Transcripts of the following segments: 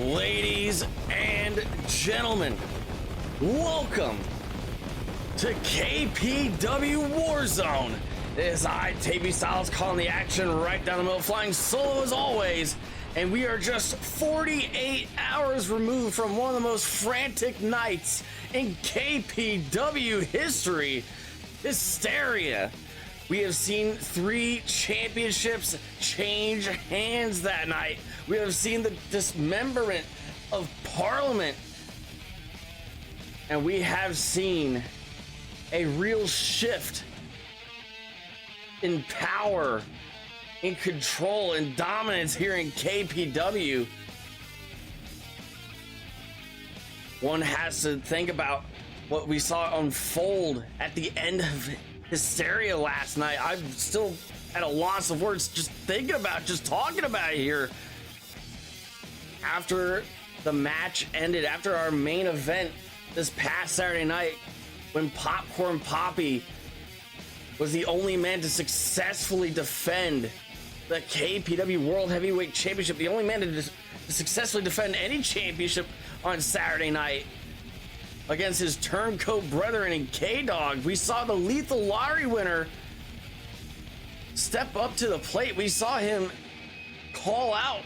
Ladies and gentlemen, welcome to KPW War Zone. It is I, Tavy Styles, calling the action right down the middle, flying solo as always, and we are just 48 hours removed from one of the most frantic nights in KPW history, Hysteria. We have seen 3 championships change hands that night. We have seen the dismemberment of Parliament. And we have seen a real shift in power, in control, and dominance here in KPW. One has to think about what we saw unfold at the end of Hysteria last night. I'm still at a loss of words just thinking about, just talking about it here. After the match ended, after our main event this past Saturday night, when Popcorn Papi was the only man to successfully defend the KPW World Heavyweight Championship, the only man to successfully defend any championship on Saturday night against his turncoat brethren in K-Dog, we saw the lethal lottery winner step up to the plate. We saw him call out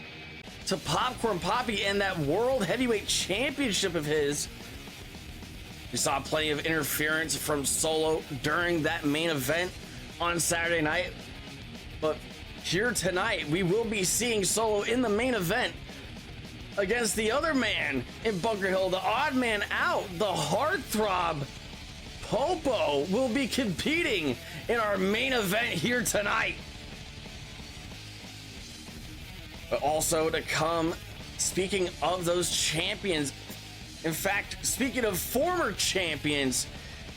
to Popcorn Papi and that World Heavyweight Championship of his. We saw plenty of interference from Solo during that main event on Saturday night. But here tonight, we will be seeing Solo in the main event against the other man in Bunker Hill, the odd man out, the heartthrob. Popo will be competing in our main event here tonight. But also to come, speaking of those champions, in fact, speaking of former champions,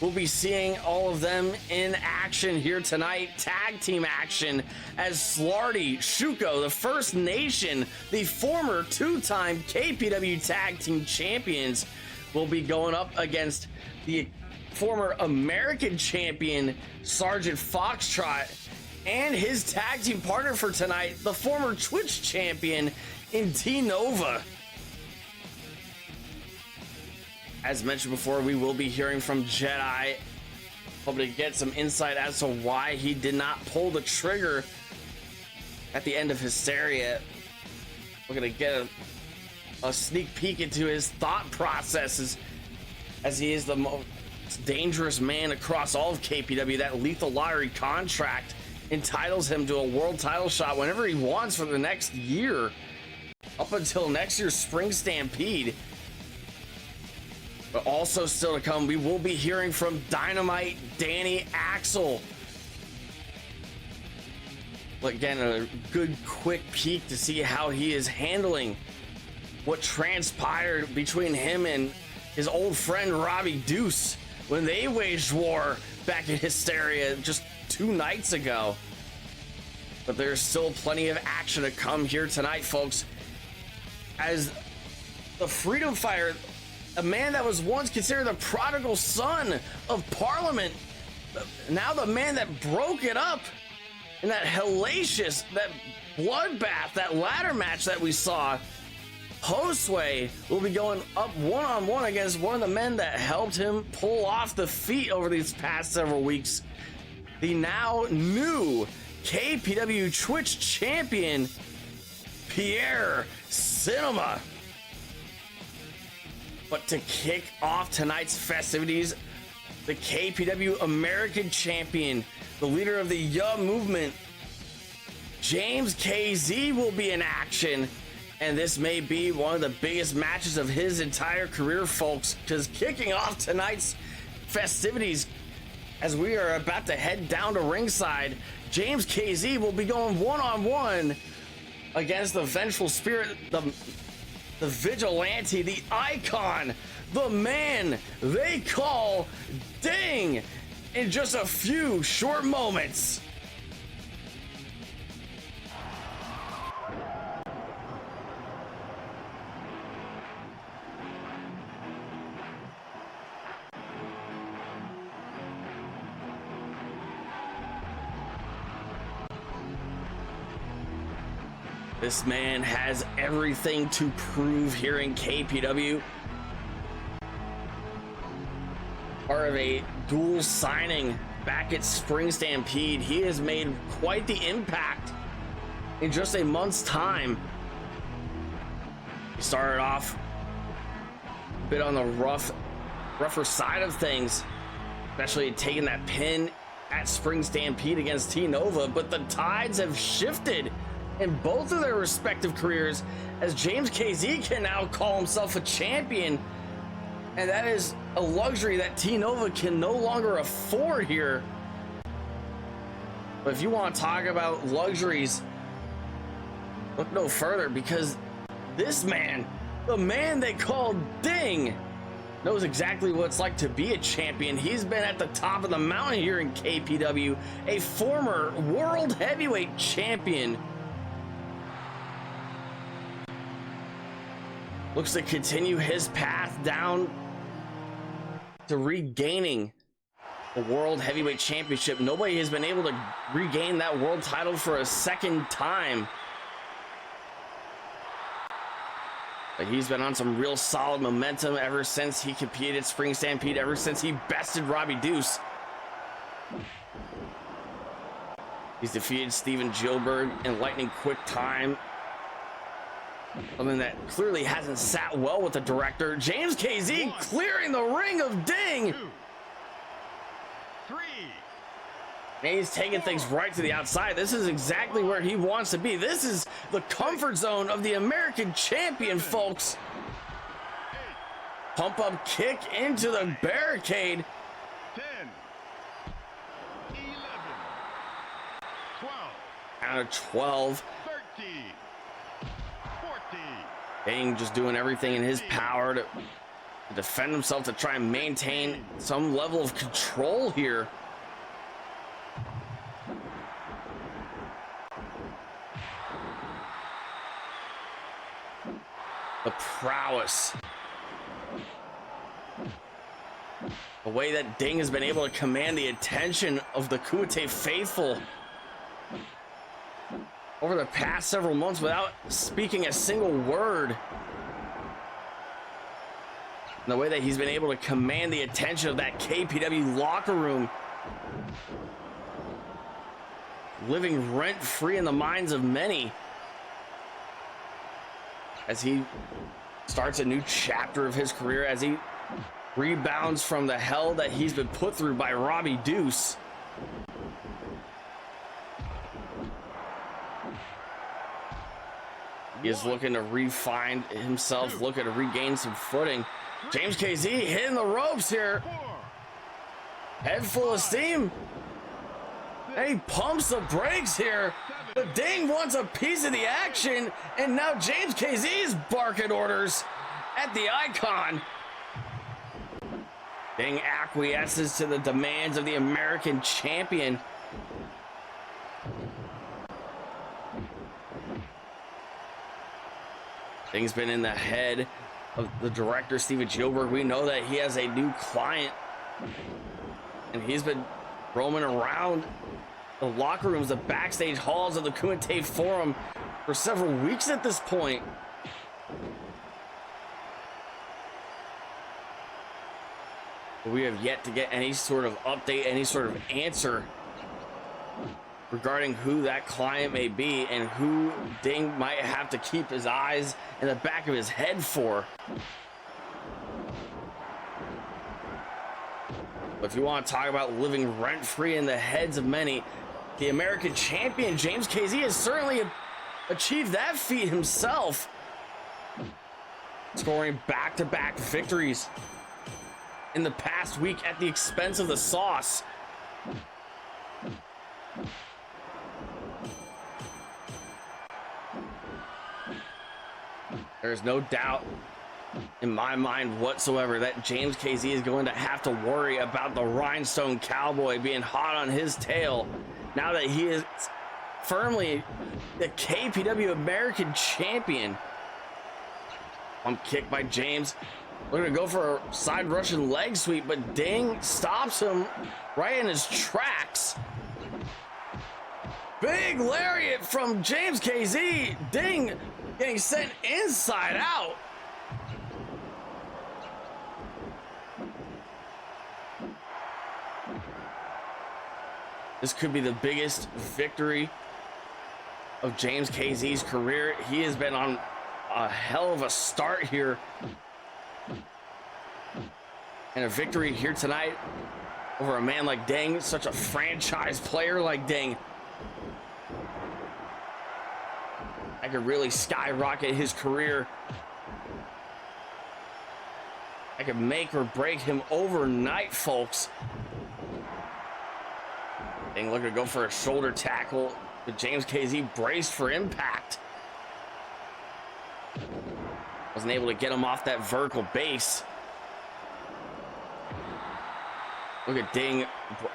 we'll be seeing all of them in action here tonight. Tag team action as Slarty, Shuko, the First Nation, the former 2-time KPW Tag Team Champions, will be going up against the former American Champion, Sergeant Foxtrot, and his tag team partner for tonight, the former Twitch Champion in T-Nova. As mentioned before, we will be hearing from Jedi, hoping to get some insight as to why he did not pull the trigger at the end of Hysteria. We're gonna get a sneak peek into his thought processes, as he is the most dangerous man across all of KPW. That lethal lottery contract entitles him to a world title shot whenever he wants for the next year, up until next year's Spring Stampede. But also still to come, we will be hearing from Dynamite Danny Axel. But again, a good quick peek to see how he is handling what transpired between him and his old friend Robbie Deuce when they waged war back in Hysteria just 2 nights ago. But there's still plenty of action to come here tonight, folks, as the Freedom Fighter, a man that was once considered the prodigal son of Parliament, now the man that broke it up in that hellacious, that bloodbath, that ladder match that we saw. Hosway will be going up one-on-one against one of the men that helped him pull off the feat over these past several weeks, the now new KPW Twitch Champion Pierre Cinema. But to kick off tonight's festivities, the KPW American Champion, the leader of the Ya movement, James KZ, will be in action. And this may be one of the biggest matches of his entire career, folks, because kicking off tonight's festivities, as we are about to head down to ringside, James KZ will be going one-on-one against the Vengeful Spirit, the vigilante, the icon, the man they call Ding, in just a few short moments. This man has everything to prove here in KPW. Part of a dual signing back at Spring Stampede, he has made quite the impact in just a month's time. He started off a bit on the rougher side of things, especially taking that pin at Spring Stampede against T-Nova, but the tides have shifted in both of their respective careers, as James KZ can now call himself a champion, and that is a luxury that T-Nova can no longer afford here. But if you want to talk about luxuries, look no further, because this man, the man they call Ding, knows exactly what it's like to be a champion. He's been at the top of the mountain here in KPW, a former world heavyweight champion. Looks to continue his path down to regaining the World Heavyweight Championship. Nobody has been able to regain that world title for a second time. But he's been on some real solid momentum ever since he competed at Spring Stampede, ever since he bested Robbie Deuce. He's defeated Steven Gilbert in lightning quick time. Something that clearly hasn't sat well with the director. James KZ clearing the ring of Ding. 2, 3. And he's taking things right to the outside. This is exactly where he wants to be. This is the comfort zone of the American champion, folks. Pump up kick into the barricade. 10, 11, 12. Out of 12. 13. Ding just doing everything in his power to defend himself, to try and maintain some level of control here. The prowess. The way that Ding has been able to command the attention of the Kumite faithful over the past several months without speaking a single word. And the way that he's been able to command the attention of that KPW locker room, living rent-free in the minds of many as he starts a new chapter of his career, as he rebounds from the hell that he's been put through by Robbie Deuce. He is looking to refine himself, looking to regain some footing. James KZ hitting the ropes here. Head full of steam. And he pumps the brakes here. But Ding wants a piece of the action. And now James KZ is barking orders at the icon. Ding acquiesces to the demands of the American champion. Ding's been in the head of the director, Steven Gilbert. We know that he has a new client, and he's been roaming around the locker rooms, the backstage halls of the Kumite Forum for several weeks at this point. But we have yet to get any sort of update, any sort of answer regarding who that client may be and who Ding might have to keep his eyes in the back of his head for. But if you want to talk about living rent-free in the heads of many, the American champion James KZ has certainly achieved that feat himself, scoring back-to-back victories in the past week at the expense of the sauce. There's no doubt in my mind whatsoever that James KZ is going to have to worry about the Rhinestone Cowboy being hot on his tail now that he is firmly the KPW American champion. Pump kick by James. We're gonna go for a side Russian leg sweep, but Ding stops him right in his tracks. Big lariat from James KZ. Ding getting sent inside out. This could be the biggest victory of James KZ's career. He has been on a hell of a start here. And a victory here tonight over a man like Ding, such a franchise player like Ding. I could really skyrocket his career. I could make or break him overnight, folks. Ding looking to go for a shoulder tackle, but James KZ braced for impact. Wasn't able to get him off that vertical base. Look at Ding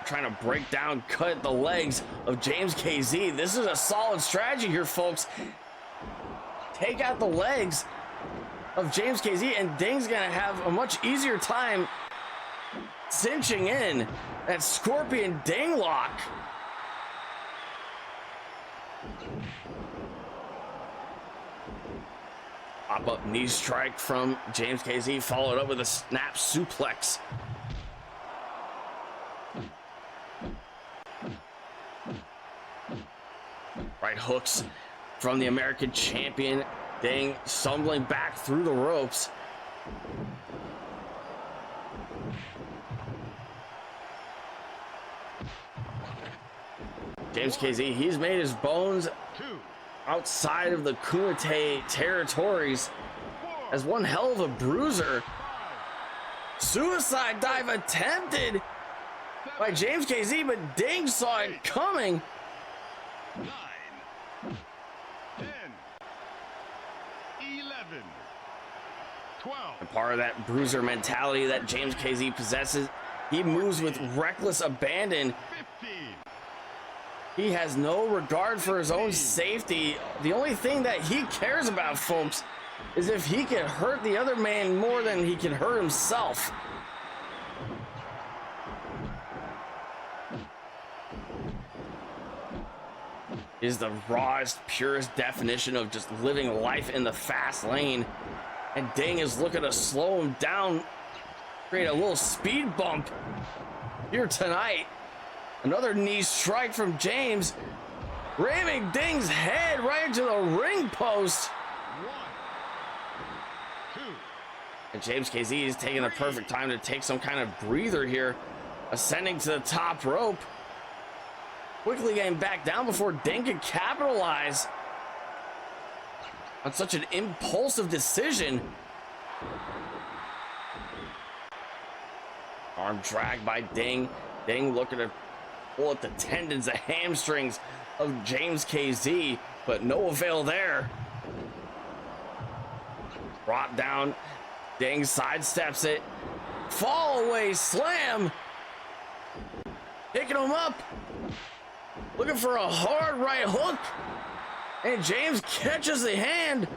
trying to break down, cut the legs of James KZ. This is a solid strategy here, folks. Take out the legs of James KZ, and Ding's gonna have a much easier time cinching in that scorpion Ding lock. Pop up knee strike from James KZ, followed up with a snap suplex. Right hooks from the American champion. Ding stumbling back through the ropes. James KZ, he's made his bones outside of the Kumite territories as one hell of a bruiser. Suicide dive attempted by James KZ, but Ding saw it coming. 9, 10, 11, 12. And part of that bruiser mentality that James KZ possesses, he moves with reckless abandon. 15. He has no regard for his own safety. The only thing that he cares about, folks, is if he can hurt the other man more than he can hurt himself. Is the rawest, purest definition of just living life in the fast lane. And Ding is looking to slow him down, create a little speed bump here tonight. Another knee strike from James, ramming Ding's head right into the ring post. 1, 2. And James KZ is taking the perfect time to take some kind of breather here, ascending to the top rope. Quickly getting back down before Ding can capitalize on such an impulsive decision. Arm drag by Ding. Ding looking to pull at the tendons, the hamstrings of James KZ, but no avail there. Brought down. Ding sidesteps it. Fall away slam. Picking him up. Looking for a hard right hook. And James catches the hand.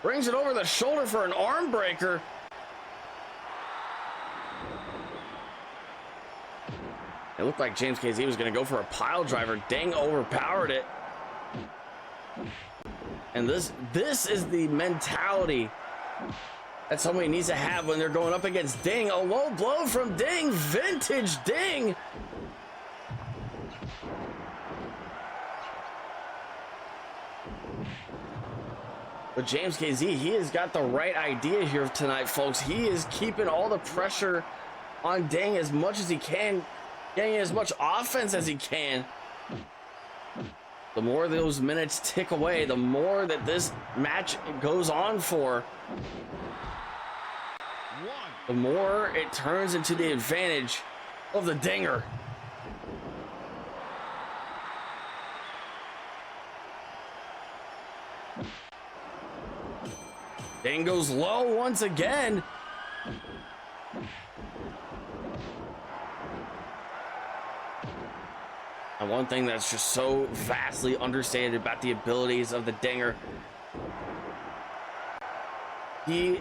Brings it over the shoulder for an arm breaker. It looked like James KZ was going to go for a pile driver. Ding overpowered it. And this is the mentality that somebody needs to have when they're going up against Ding. A low blow from Ding. Vintage Ding. But James KZ, he has got the right idea here tonight, folks. He is keeping all the pressure on Ding as much as he can, getting as much offense as he can. The more those minutes tick away, the more that this match goes on for, the more it turns into the advantage of the Dinger. Ding goes low once again. And one thing that's just so vastly understated about the abilities of the Dinger, he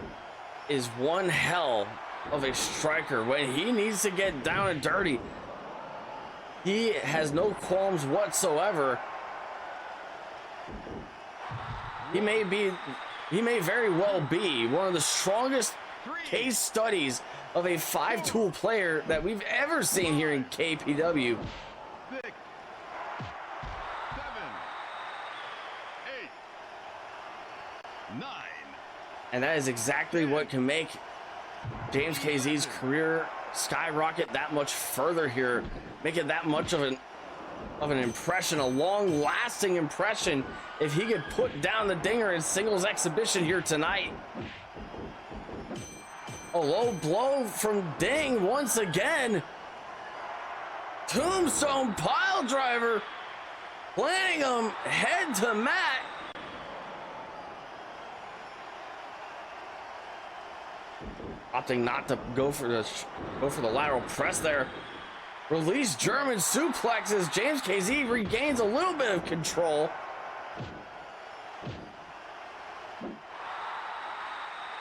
is one hell of a striker when he needs to get down and dirty. He has no qualms whatsoever. He may very well be one of the strongest case studies of a 5-tool player that we've ever seen here in KPW. 6, 7, 8, 9. And that is exactly what can make James KZ's career skyrocket that much further here, make it that much of an impression, a long-lasting impression, if he could put down the dinger in singles exhibition here tonight. A low blow from Ding once again. Tombstone pile driver, planting him head to mat. Opting not to go for the lateral press there. Release German suplexes. James KZ regains a little bit of control.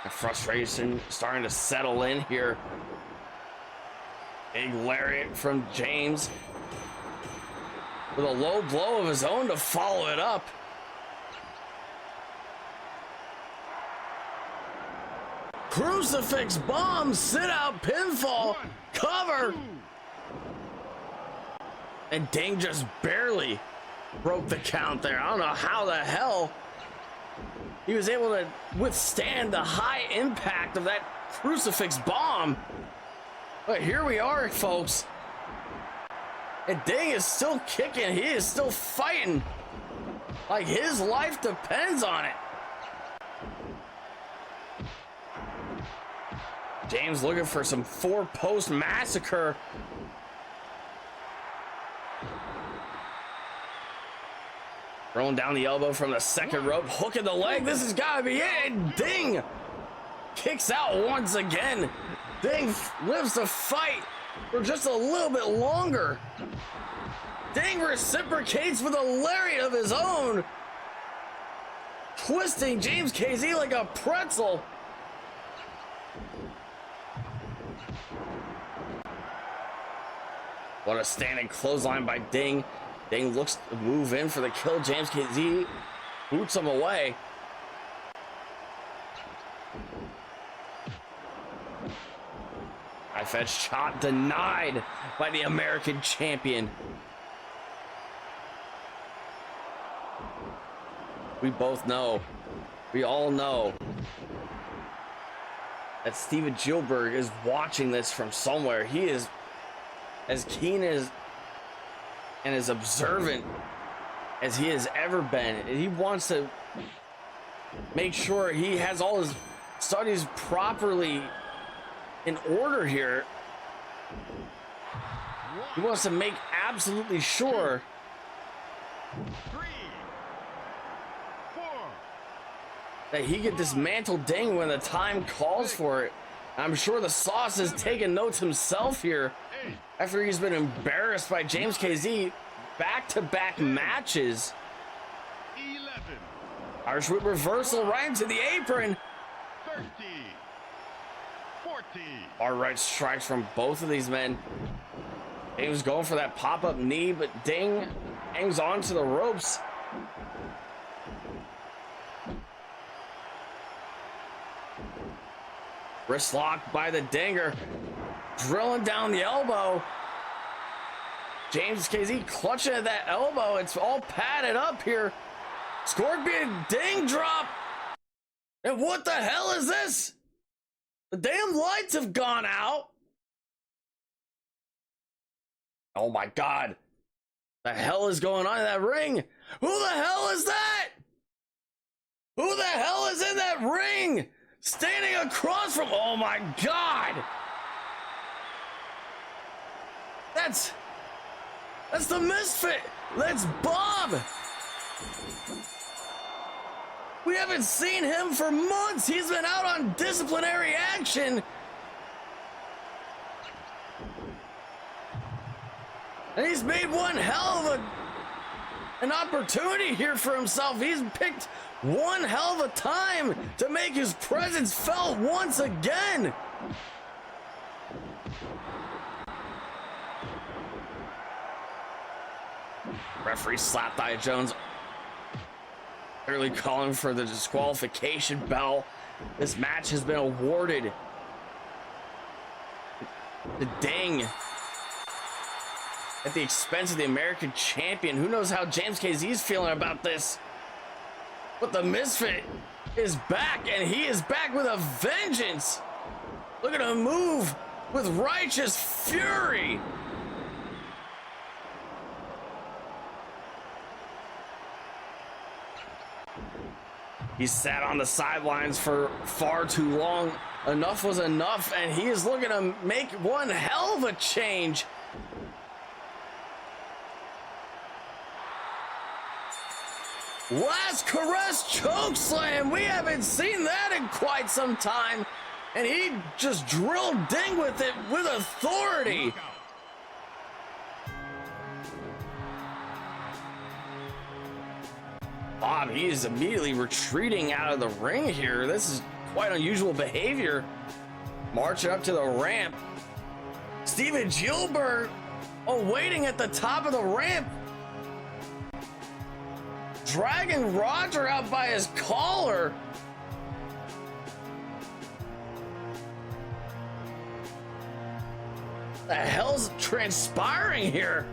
The frustration starting to settle in here. Big lariat from James with a low blow of his own to follow it up. Crucifix bomb, sit out, pinfall, cover. And Ding just barely broke the count there. I don't know how the hell he was able to withstand the high impact of that crucifix bomb. But here we are, folks. And Ding is still kicking. He is still fighting like his life depends on it. James looking for some 4-post massacre. Throwing down the elbow from the second rope, hooking the leg. This has got to be it. And Ding kicks out once again. Ding lives to fight for just a little bit longer. Ding reciprocates with a lariat of his own, twisting James KZ like a pretzel. What a standing clothesline by Ding. Ding looks to move in for the kill. James KZ boots him away. High fetch shot denied by the American champion. We both know, we all know that Steven Gilbert is watching this from somewhere. He is as keen as and as observant as he has ever been. And he wants to make sure he has all his studies properly in order here. He wants to make absolutely sure 3, 4. that he can dismantle Ding when the time calls for it. I'm sure the Sauce is taking notes himself here after he's been embarrassed by James KZ back-to-back matches. 11, Irish whip reversal right into the apron. 13, 14. Hard right strikes from both of these men. James going for that pop-up knee, but Ding hangs on to the ropes. Wrist lock by the Dinger, drilling down the elbow. James KZ clutching at that elbow. It's all padded up here. Scorpion Ding drop. And what the hell is this? The damn lights have gone out. Oh my God. The hell is going on in that ring? Who the hell is that? Who the hell is in that ring? Standing across from, oh my God. That's the Misfit. That's Bob. We haven't seen him for months. He's been out on disciplinary action. And he's made one hell of an opportunity here for himself. He's picked one hell of a time to make his presence felt once again. Referee slapped Eye Jones, clearly calling for the disqualification bell. This match has been awarded the ding at the expense of the American champion. Who knows how James KZ's feeling about this? But the Misfit is back, and he is back with a vengeance. Look at him move with righteous fury. He sat on the sidelines for far too long. Enough was enough, and he is looking to make one hell of a change. Last caress chokeslam. We haven't seen that in quite some time. And he just drilled Ding with it with authority. Bob, he is immediately retreating out of the ring here. This is quite unusual behavior. Marching up to the ramp. Steven Gilbert waiting at the top of the ramp. Dragging Roger out by his collar. The hell's transpiring here?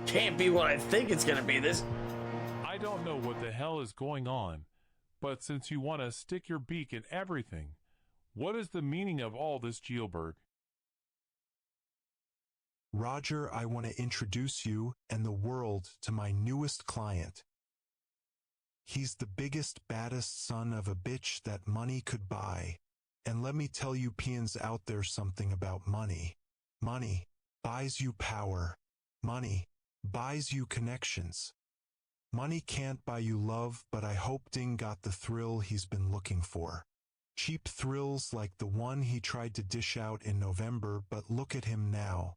Can't be what I think it's gonna be. This. I don't know what the hell is going on, but since you want to stick your beak in everything, what is the meaning of all this, Gilbert? Roger, I want to introduce you and the world to my newest client. He's the biggest, baddest son of a bitch that money could buy. And let me tell you peons out there something about money. Money buys you power. Money buys you connections. Money can't buy you love, but I hope Ding got the thrill he's been looking for. Cheap thrills like the one he tried to dish out in November, but look at him now.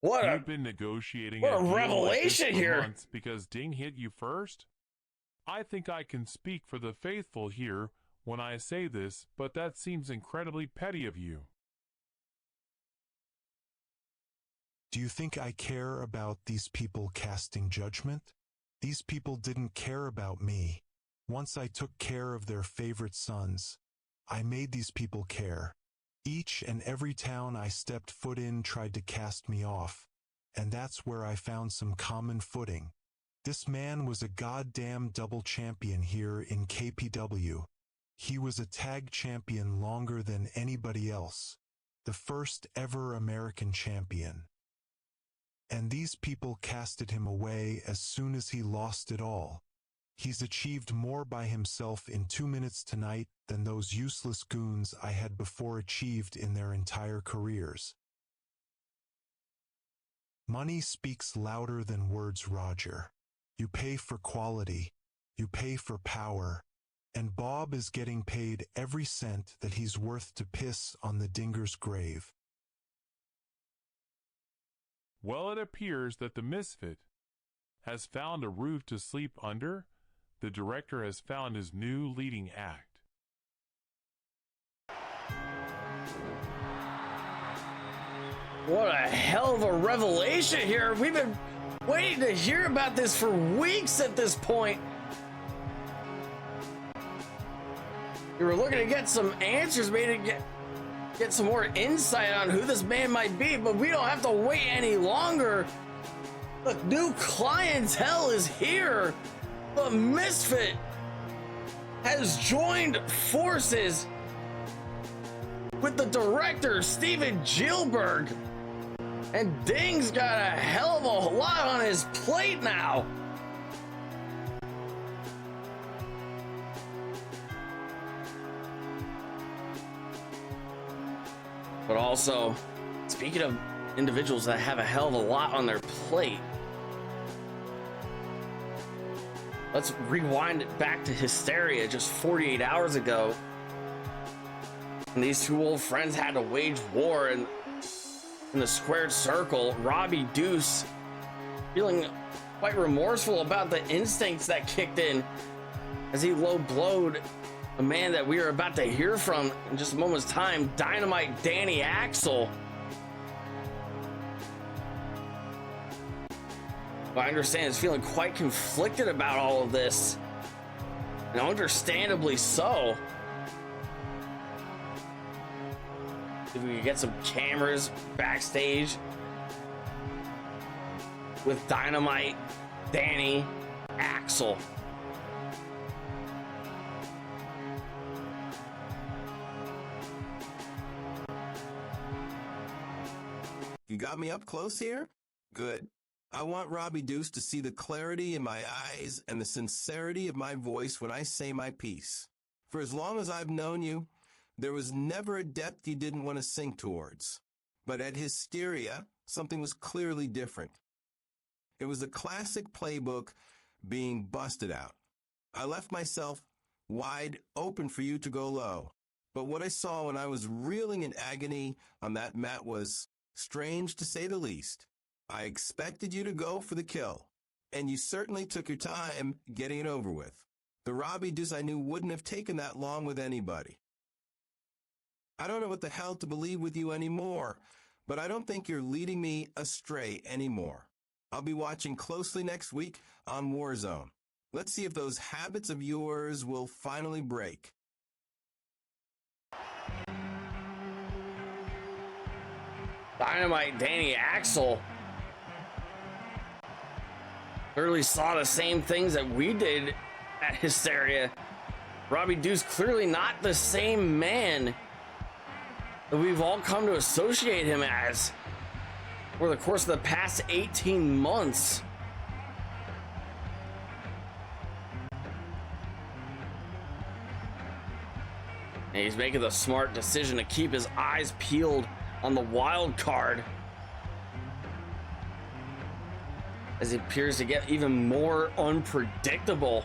You've been negotiating what a deal revelation like this for here. months because Ding hit you first? I think I can speak for the faithful here when I say this, but that seems incredibly petty of you. Do you think I care about these people casting judgment? These people didn't care about me. Once I took care of their favorite sons, I made these people care. Each and every town I stepped foot in tried to cast me off, and that's where I found some common footing. This man was a goddamn double champion here in KPW. He was a tag champion longer than anybody else, the first ever American champion. And these people casted him away as soon as he lost it all. He's achieved more by himself in 2 minutes tonight than those useless goons I had before achieved in their entire careers. Money speaks louder than words, Roger. You pay for quality, you pay for power, and Bob is getting paid every cent that he's worth to piss on the Dinger's grave. Well, it appears that the Misfit has found a roof to sleep under. The director has found his new leading act. What a hell of a revelation here. We've been waiting to hear about this for weeks at this point. We were looking to get some answers, maybe to get some more insight on who this man might be, but we don't have to wait any longer. The new clientele is here. The Misfit has joined forces with the director, Steven Gilbert. And Ding's got a hell of a lot on his plate now. But also, speaking of individuals that have a hell of a lot on their plate, let's rewind it back to Hysteria just 48 hours ago. And these two old friends had to wage war in the squared circle. Robbie Deuce feeling quite remorseful about the instincts that kicked in as he low-blowed a man that we are about to hear from in just a moment's time, Dynamite Danny Axel. I understand is feeling quite conflicted about all of this, and understandably so. If we could get some cameras backstage with Dynamite, Danny, Axel. You got me up close here? Good. I want Robbie Deuce to see the clarity in my eyes and the sincerity of my voice when I say my piece. For as long as I've known you, there was never a depth you didn't want to sink towards. But at Hysteria, something was clearly different. It was a classic playbook being busted out. I left myself wide open for you to go low. But what I saw when I was reeling in agony on that mat was strange to say the least. I expected you to go for the kill, and you certainly took your time getting it over with. The Robbie Deuce I knew wouldn't have taken that long with anybody. I don't know what the hell to believe with you anymore, but I don't think you're leading me astray anymore. I'll be watching closely next week on War Zone. Let's see if those habits of yours will finally break. Dynamite, Danny, Axel clearly saw the same things that we did at Hysteria. Robbie Deuce clearly not the same man that we've all come to associate him as over the course of the past 18 months. And he's making the smart decision to keep his eyes peeled on the wild card as it appears to get even more unpredictable.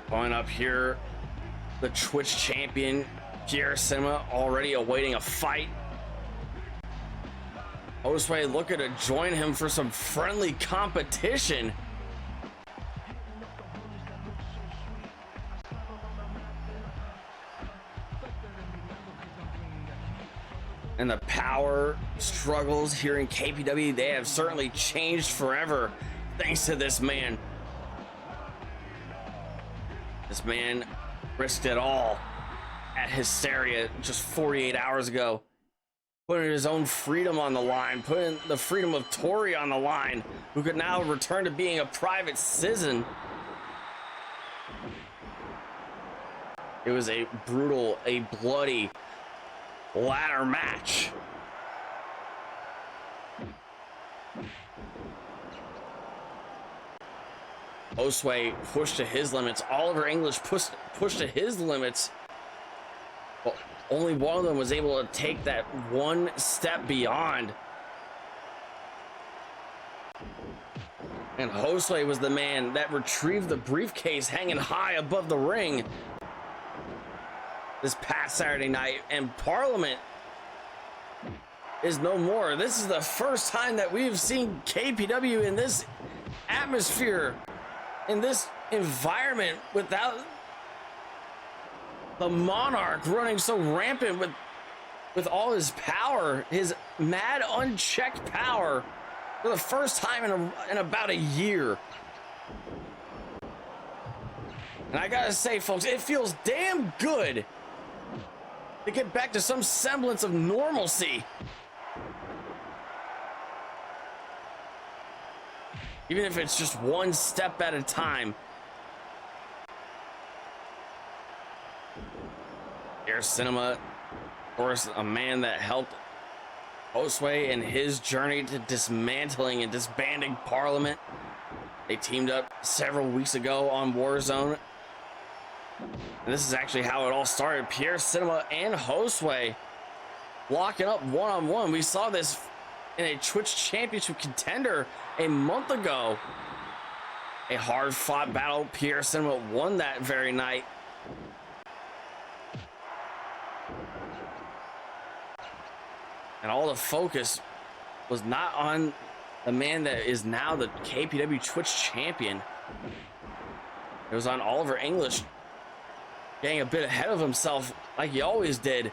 Going up here, the Twitch champion Pierre Cinema already awaiting a fight. Hosway looking to join him for some friendly competition. And the power struggles here in KPW, they have certainly changed forever thanks to this man. This man risked it all at Hysteria just 48 hours ago, putting his own freedom on the line, putting the freedom of Tori on the line, who could now return to being a private citizen. It was a brutal, a bloody ladder match. Hosway pushed to his limits. Oliver English pushed to his limits. But only one of them was able to take that one step beyond. And Hosway was the man that retrieved the briefcase hanging high above the ring this past Saturday night, and Parliament is no more. This is the first time that we've seen KPW in this atmosphere, in this environment, without the Monarch running so rampant with all his power, his mad unchecked power, for the first time in about a year. And I gotta say, folks, it feels damn good to get back to some semblance of normalcy. Even if it's just one step at a time. Pierre Cinema, of course, a man that helped Hosway in his journey to dismantling and disbanding Parliament. They teamed up several weeks ago on War Zone. And this is actually how it all started. Pierre Cinema and Hosway locking up one-on-one. We saw this in a Twitch Championship contender a month ago. A hard-fought battle. Pierre Cinema won that very night. And all the focus was not on the man that is now the KPW Twitch champion. It was on Oliver English getting a bit ahead of himself like he always did.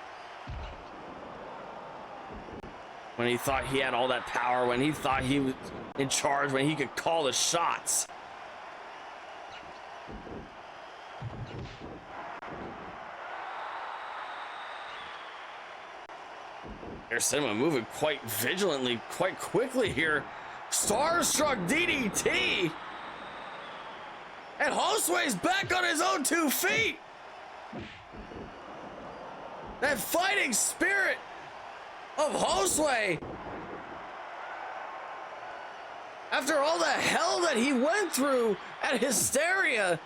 When he thought he had all that power, when he thought he was in charge, when he could call the shots. Pierre Cinema moving quite vigilantly, quite quickly here. Starstruck DDT. And Hosway's back on his own 2 feet. That fighting spirit of Hosway, after all the hell that he went through at Hysteria,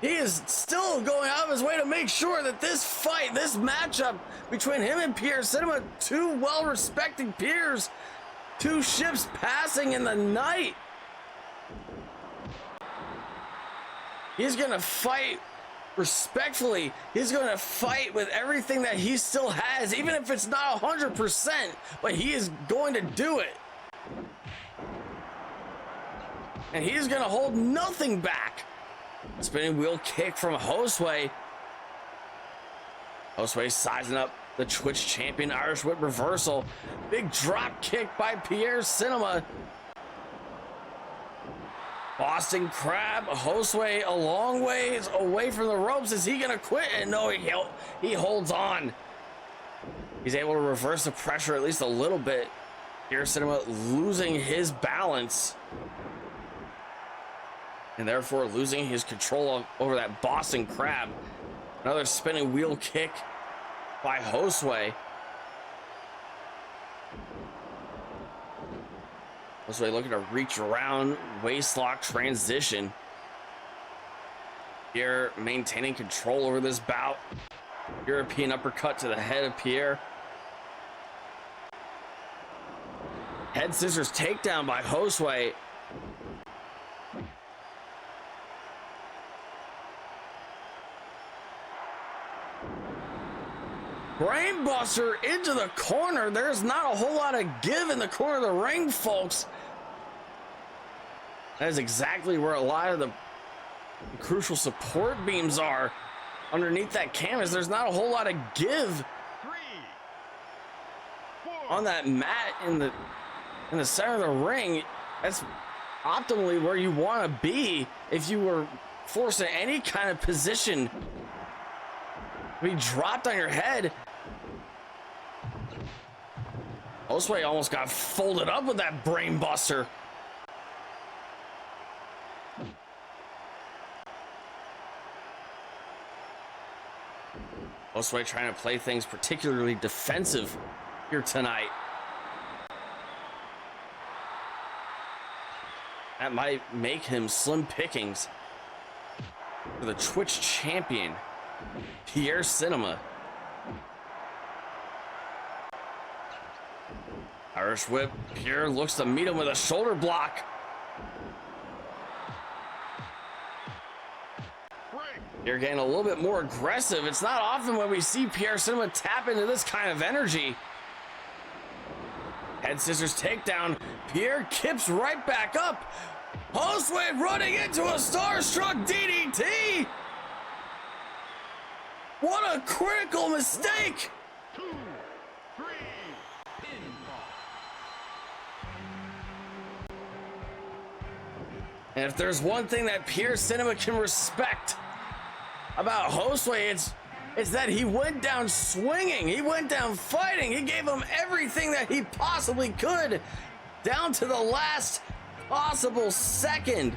he is still going out of his way to make sure that this fight, this matchup between him and Pierre Cinema, 2 well-respected peers, 2 ships passing in the night, he's gonna fight respectfully. He's going to fight with everything that he still has, even if it's not 100%, but he is going to do it. And he's going to hold nothing back. Spinning wheel kick from Hosway. Hosway sizing up the Twitch Champion Irish Whip reversal. Big drop kick by Pierre Cinema. Boston Crab, Hosway a long ways away from the ropes. Is he gonna quit? And no, he holds on. He's able to reverse the pressure at least a little bit. Pierre Cinema losing his balance and therefore losing his control over that Boston Crab. Another spinning wheel kick by Hosway. Hosway looking to reach around, waistlock transition. Pierre maintaining control over this bout. European uppercut to the head of Pierre. Head scissors takedown by Hosway. Brainbuster into the corner. There's not a whole lot of give in the corner of the ring, folks. That is exactly where a lot of the crucial support beams are. Underneath that canvas, there's not a whole lot of give 3, 4, on that mat in the center of the ring. That's optimally where you want to be if you were forced in any kind of position to be dropped on your head. Hosway almost got folded up with that brain buster. Hosway trying to play things particularly defensive here tonight. That might make him slim pickings for the Twitch champion, Pierre Cinema. Irish whip. Pierre looks to meet him with a shoulder block. Pierre getting a little bit more aggressive. It's not often when we see Pierre Cinema tap into this kind of energy. Head scissors takedown. Pierre kips right back up. Hosway running into a starstruck DDT. What a critical mistake. 2, 3, pinfall. And if there's one thing that Pierre Cinema can respect about Hosway, it's that he went down swinging. He went down fighting. He gave him everything that he possibly could, down to the last possible second.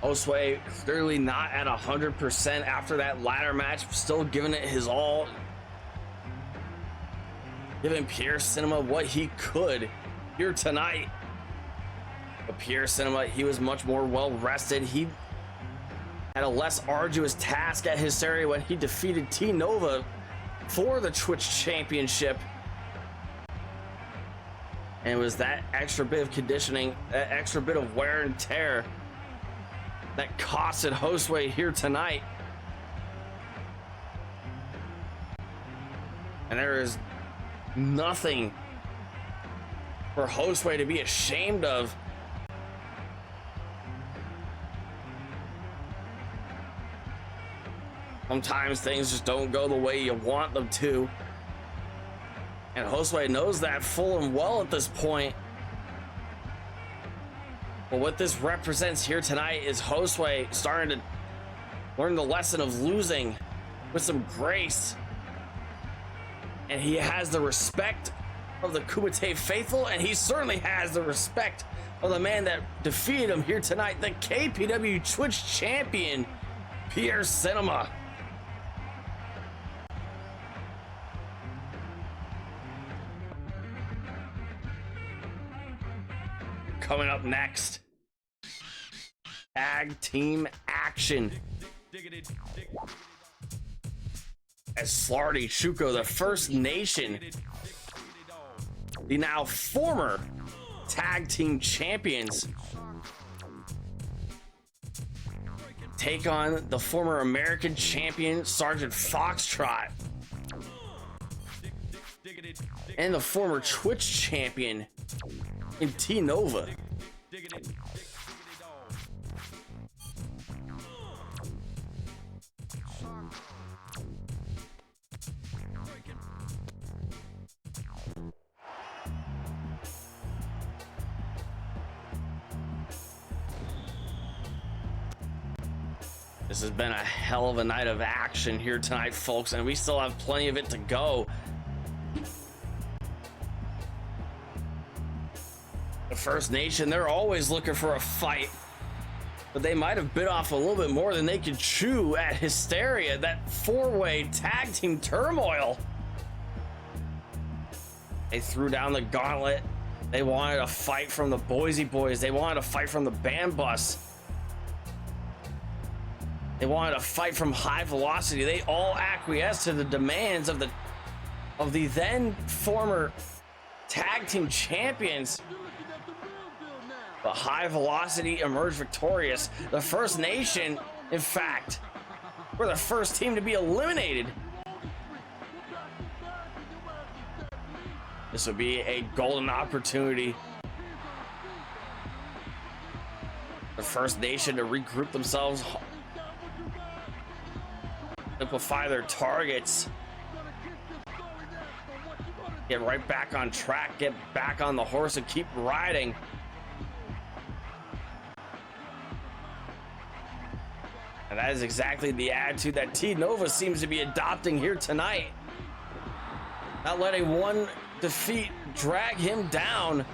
Hosway clearly not at 100% after that ladder match, still giving it his all, giving Pierre Cinema what he could here tonight. But Pierre Cinema, he was much more well rested. He had a less arduous task at Hysteria when he defeated T Nova for the Twitch Championship. And it was that extra bit of conditioning, that extra bit of wear and tear that costed Hosway here tonight. And there is Nothing for Hosway to be ashamed of. Sometimes things just don't go the way you want them to. And Hosway knows that full and well at this point. But what this represents here tonight is Hosway starting to learn the lesson of losing with some grace. And he has the respect of the Kumite faithful, and he certainly has the respect of the man that defeated him here tonight, the KPW Twitch Champion Pierre Cinema. Coming up next, tag team action. As Slarty Shuko, the First Nation, the now former tag team champions, take on the former American champion Sergeant Foxtrot and the former Twitch champion in T Nova. This has been a hell of a night of action here tonight, folks, and we still have plenty of it to go. The First Nation, they're always looking for a fight, but they might have bit off a little bit more than they could chew at Hysteria, that four-way tag team turmoil. They threw down the gauntlet. They wanted a fight from the Boise Boys. They wanted a fight from the Band Bus. They wanted a fight from High Velocity. They all acquiesced to the demands of the then former tag team champions. But High Velocity emerged victorious. The First Nation, in fact, were the first team to be eliminated. This would be a golden opportunity. The First Nation to regroup themselves, simplify their targets, get right back on track, get back on the horse and keep riding. And that is exactly the attitude that T Nova seems to be adopting here tonight. Not letting one defeat drag him down.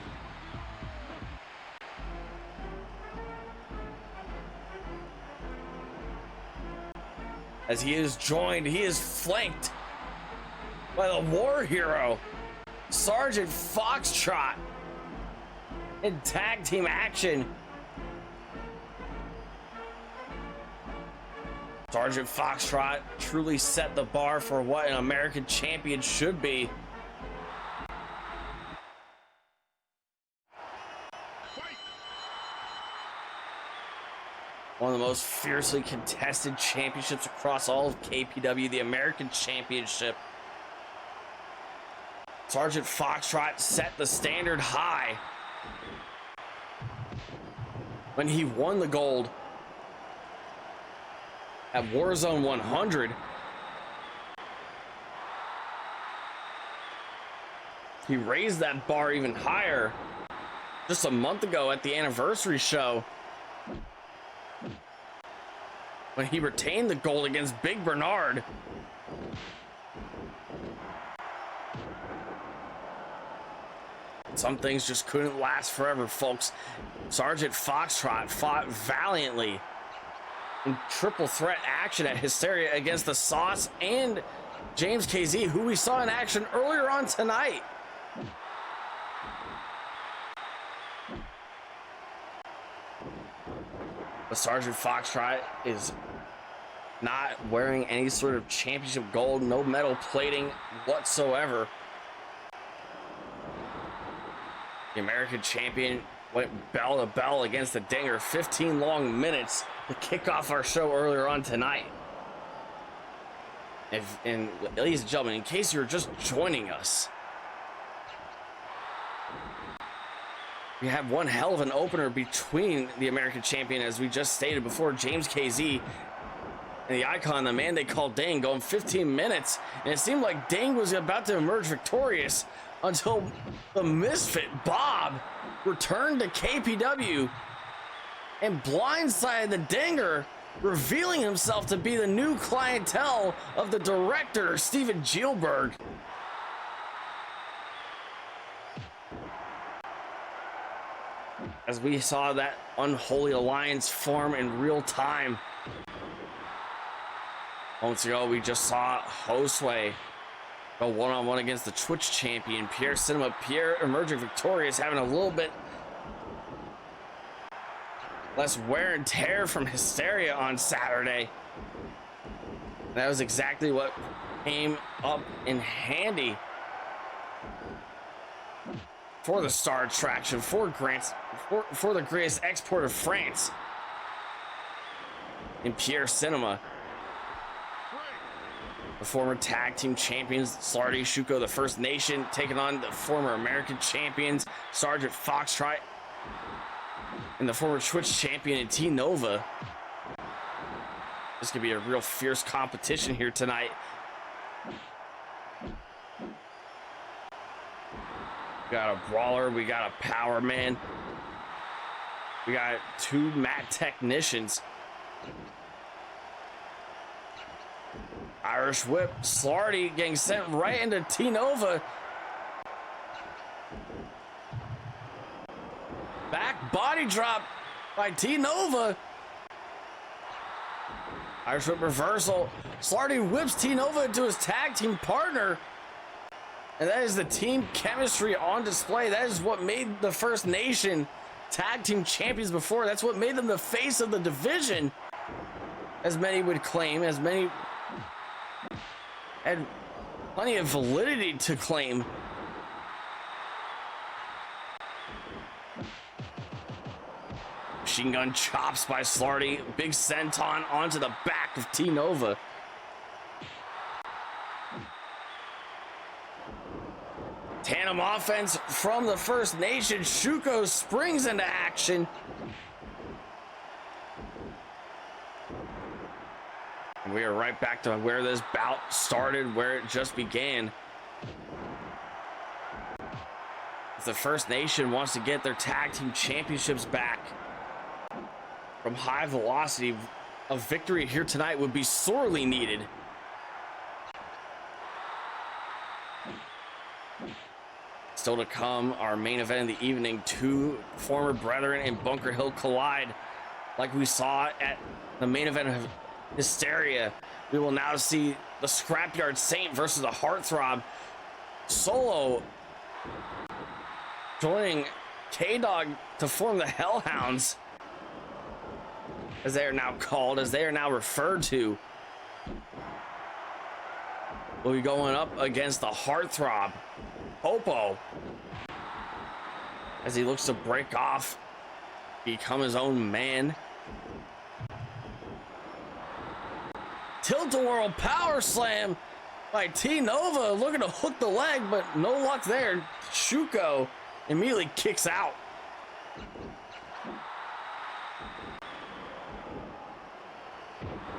As he is joined, he is flanked by the war hero, Sergeant Foxtrot, in tag team action. Sergeant Foxtrot truly set the bar for what an American champion should be. One of the most fiercely contested championships across all of KPW, the American Championship. Sergeant Foxtrot set the standard high when he won the gold at War Zone 100. He raised that bar even higher just a month ago at the anniversary show, when he retained the gold against Big Bernard. Some things just couldn't last forever, folks. Sergeant Foxtrot fought valiantly in triple threat action at Hysteria against the Sauce and James KZ, who we saw in action earlier on tonight. But Sergeant Foxtrot is not wearing any sort of championship gold, no metal plating whatsoever. The American champion went bell to bell against the Dinger, 15 long minutes to kick off our show earlier on tonight. And ladies and gentlemen, in case you're just joining us, We have one hell of an opener between the American champion, as we just stated before, James KZ, and the icon, the man they call Dane, going 15 minutes. And it seemed like Dane was about to emerge victorious until the misfit, Bob, returned to KPW and blindsided the Dinger, revealing himself to be the new clientele of the director, Steven Gielberg. As we saw that unholy alliance form in real time. Moments ago, we just saw Hosway go one-on-one against the Twitch champion, Pierre Cinema. Pierre emerging victorious, having a little bit less wear and tear from Hysteria on Saturday. That was exactly what came up in handy for the star attraction, for the greatest export of France in Pierre Cinema. The former tag team champions, Slarty, Shuko, the First Nation, taking on the former American champions, Sergeant Foxtrot, and the former Twitch champion in T Nova. This could be a real fierce competition here tonight. We got a brawler, we got a power man, we got two mat technicians. Irish whip, Slarty getting sent right into T Nova. Back body drop by T Nova. Irish whip reversal. Slarty whips T Nova into his tag team partner. And that is the team chemistry on display. That is what made the First Nation tag team champions before. That's what made them the face of the division, as many would claim, as many had plenty of validity to claim. Machine gun chops by Slarty. Big senton onto the back of T Nova. Tandem offense from the First Nation. Shuko springs into action. And we are right back to where this bout started, where it just began. If the First Nation wants to get their tag team championships back from High Velocity, a victory here tonight would be sorely needed. Still to come, our main event of the evening, two former brethren in Bunker Hill collide. Like we saw at the main event of Hysteria, we will now see the Scrapyard Saint versus the Heartthrob. Solo joining K-Dog to form the Hellhounds, as they are now called, as they are now referred to. Will be going up against the Heartthrob, Popo, as he looks to break off, become his own man. Tilt-a-whirl power slam by T Nova, looking to hook the leg, but no luck there. Shuko immediately kicks out.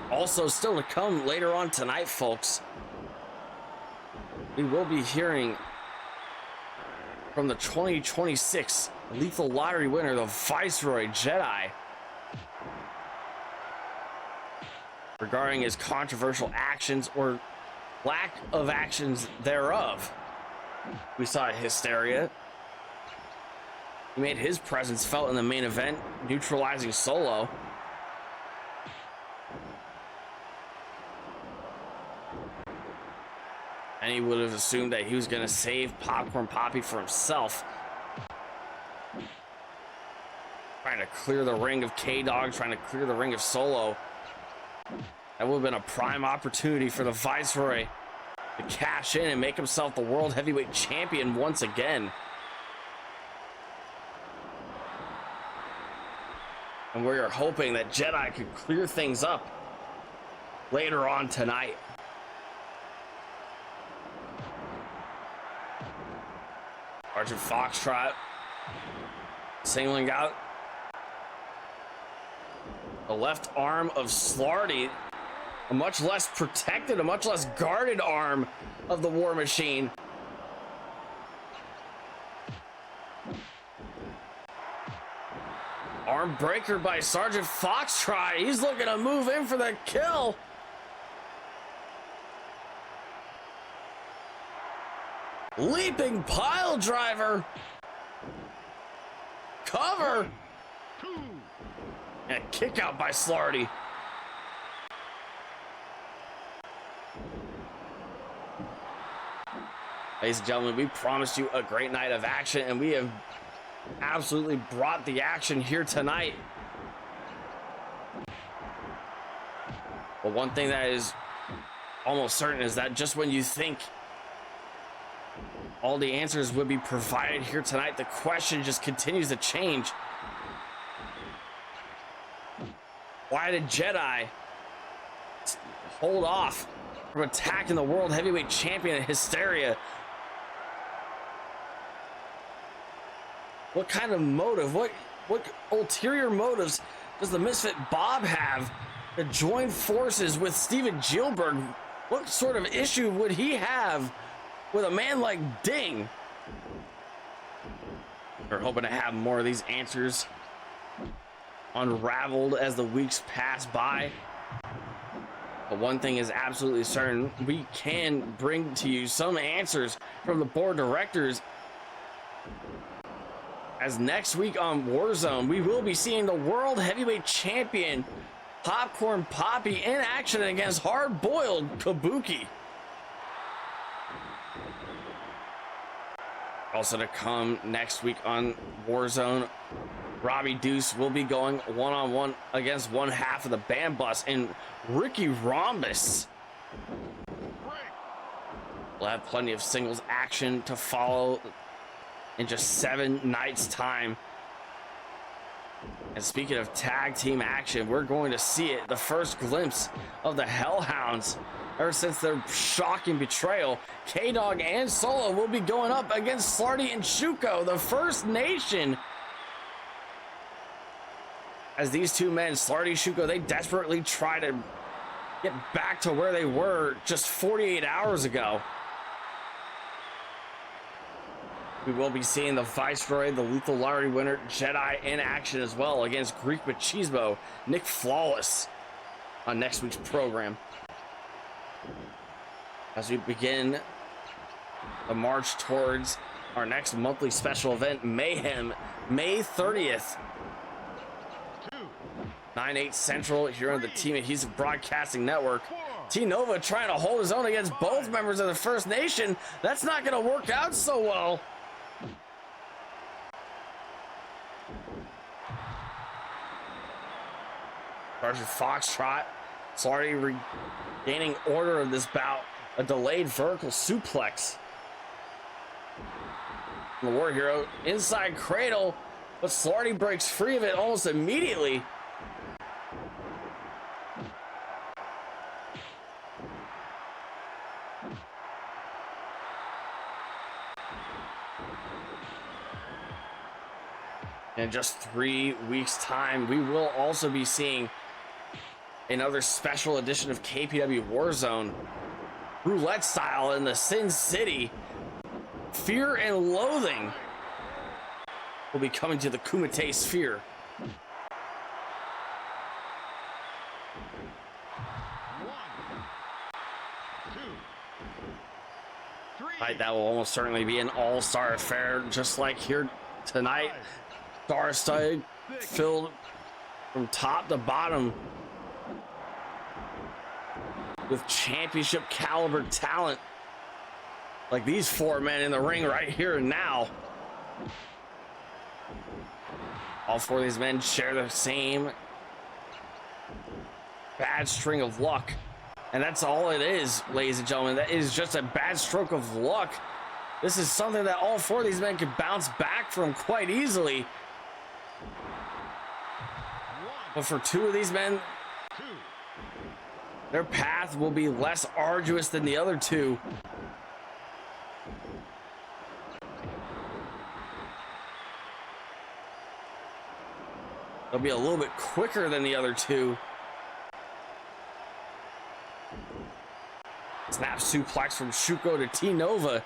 Also, still to come later on tonight, folks, we will be hearing from the 2026 Lethal Lottery winner, the Viceroy Jedi, regarding his controversial actions or lack of actions thereof. We saw Hysteria. He made his presence felt in the main event, neutralizing Solo. And he would have assumed that he was going to save Popcorn Papi for himself. Trying to clear the ring of K-Dog, trying to clear the ring of Solo. That would have been a prime opportunity for the Viceroy to cash in and make himself the World Heavyweight Champion once again. And we are hoping that Jedi could clear things up later on tonight. Sergeant Foxtrot Singling out the left arm of Slarty, a much less protected, a much less guarded arm of the War Machine. Arm breaker by Sergeant Foxtrot. He's looking to move in for the kill. Leaping pile driver. Cover. And kick out by Slarty. Ladies and gentlemen, we promised you a great night of action, and we have absolutely brought the action here tonight. But one thing that is almost certain is that just when you think all the answers would be provided here tonight, the question just continues to change. Why did Jedi hold off from attacking the World Heavyweight Champion Hysteria? What kind of motive, what ulterior motives does the Misfit Bob have to join forces with Steven Gilbert? What sort of issue would he have with a man like Ding? We're hoping to have more of these answers unraveled as the weeks pass by. But one thing is absolutely certain: we can bring to you some answers from the board of directors, as next week on War Zone we will be seeing the World Heavyweight Champion Popcorn Papi in action against Hard Boiled Kabuki. Also to come next week on War Zone, Robbie Deuce will be going one-on-one against one half of the Band Bus and Ricky Rhombus. We'll have plenty of singles action to follow in just 7 nights' time. And speaking of tag team action, we're going to see it, the first glimpse of the Hellhounds. Ever since their shocking betrayal, K-Dog and Solo will be going up against Slarty and Shuko, the First Nation. As these two men, Slarty, Shuko, they desperately try to get back to where they were just 48 hours ago. We will be seeing the Viceroy, the Lethal Lottery winner, Jedi, in action as well against Greek Machismo, Nick Flawless, on next week's program. As we begin the march towards our next monthly special event, Mayhem, May 30th. 9/8 Central here on the Team Adhesive Broadcasting Network. T-Nova trying to hold his own against both members of the First Nation. That's not going to work out so well. Sergeant Foxtrot, Slarty regaining order of this bout. A delayed vertical suplex. The War Hero inside cradle, but Slarty breaks free of it almost immediately. In just 3 weeks' time, we will also be seeing another special edition of KPW War Zone, roulette style in the Sin City. Fear and Loathing will be coming to the Kumite Sphere. Right, that will almost certainly be an all-star affair, just like here tonight. Star-studded, filled from top to bottom with championship caliber talent, like these 4 men in the ring right here and now. All 4 of these men share the same bad string of luck, and that's all it is, ladies and gentlemen. That is just a bad stroke of luck. This is something that all 4 of these men could bounce back from quite easily. But for 2 of these men, their path will be less arduous than the other 2. They'll be a little bit quicker than the other two. Snap suplex from Shuko to T-Nova.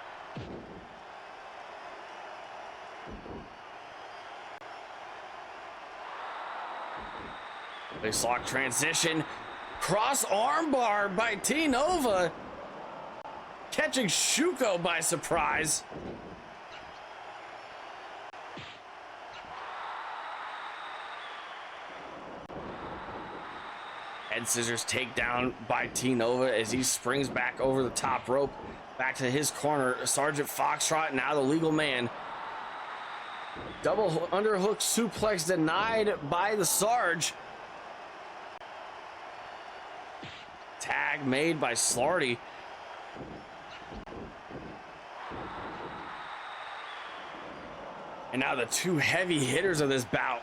Face lock transition. Cross armbar by T-Nova. Catching Shuko by surprise. Head scissors takedown by T-Nova as he springs back over the top rope. Back to his corner. Sergeant Foxtrot, now the legal man. Double underhook suplex denied by the Sarge. Tag made by Slarty. And now the two heavy hitters of this bout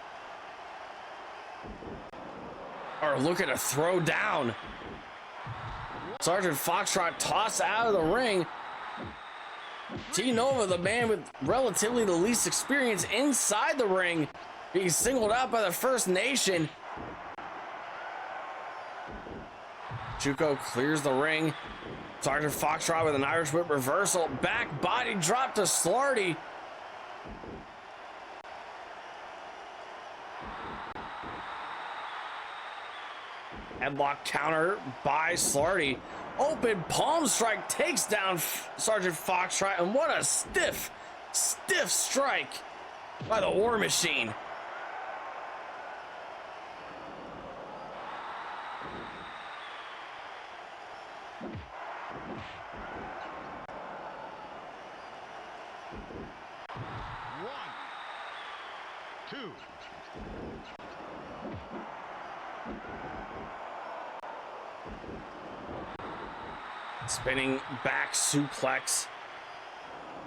are looking to throw down. Sergeant Foxtrot tossed out of the ring. T-Nova, the man with relatively the least experience inside the ring, being singled out by the First Nation. Shuko clears the ring. Sergeant Foxtrot with an Irish whip reversal. Back body drop to Slarty. Headlock counter by Slarty. Open palm strike takes down Sergeant Foxtrot, and what a stiff strike by the War Machine. One, two. Spinning back suplex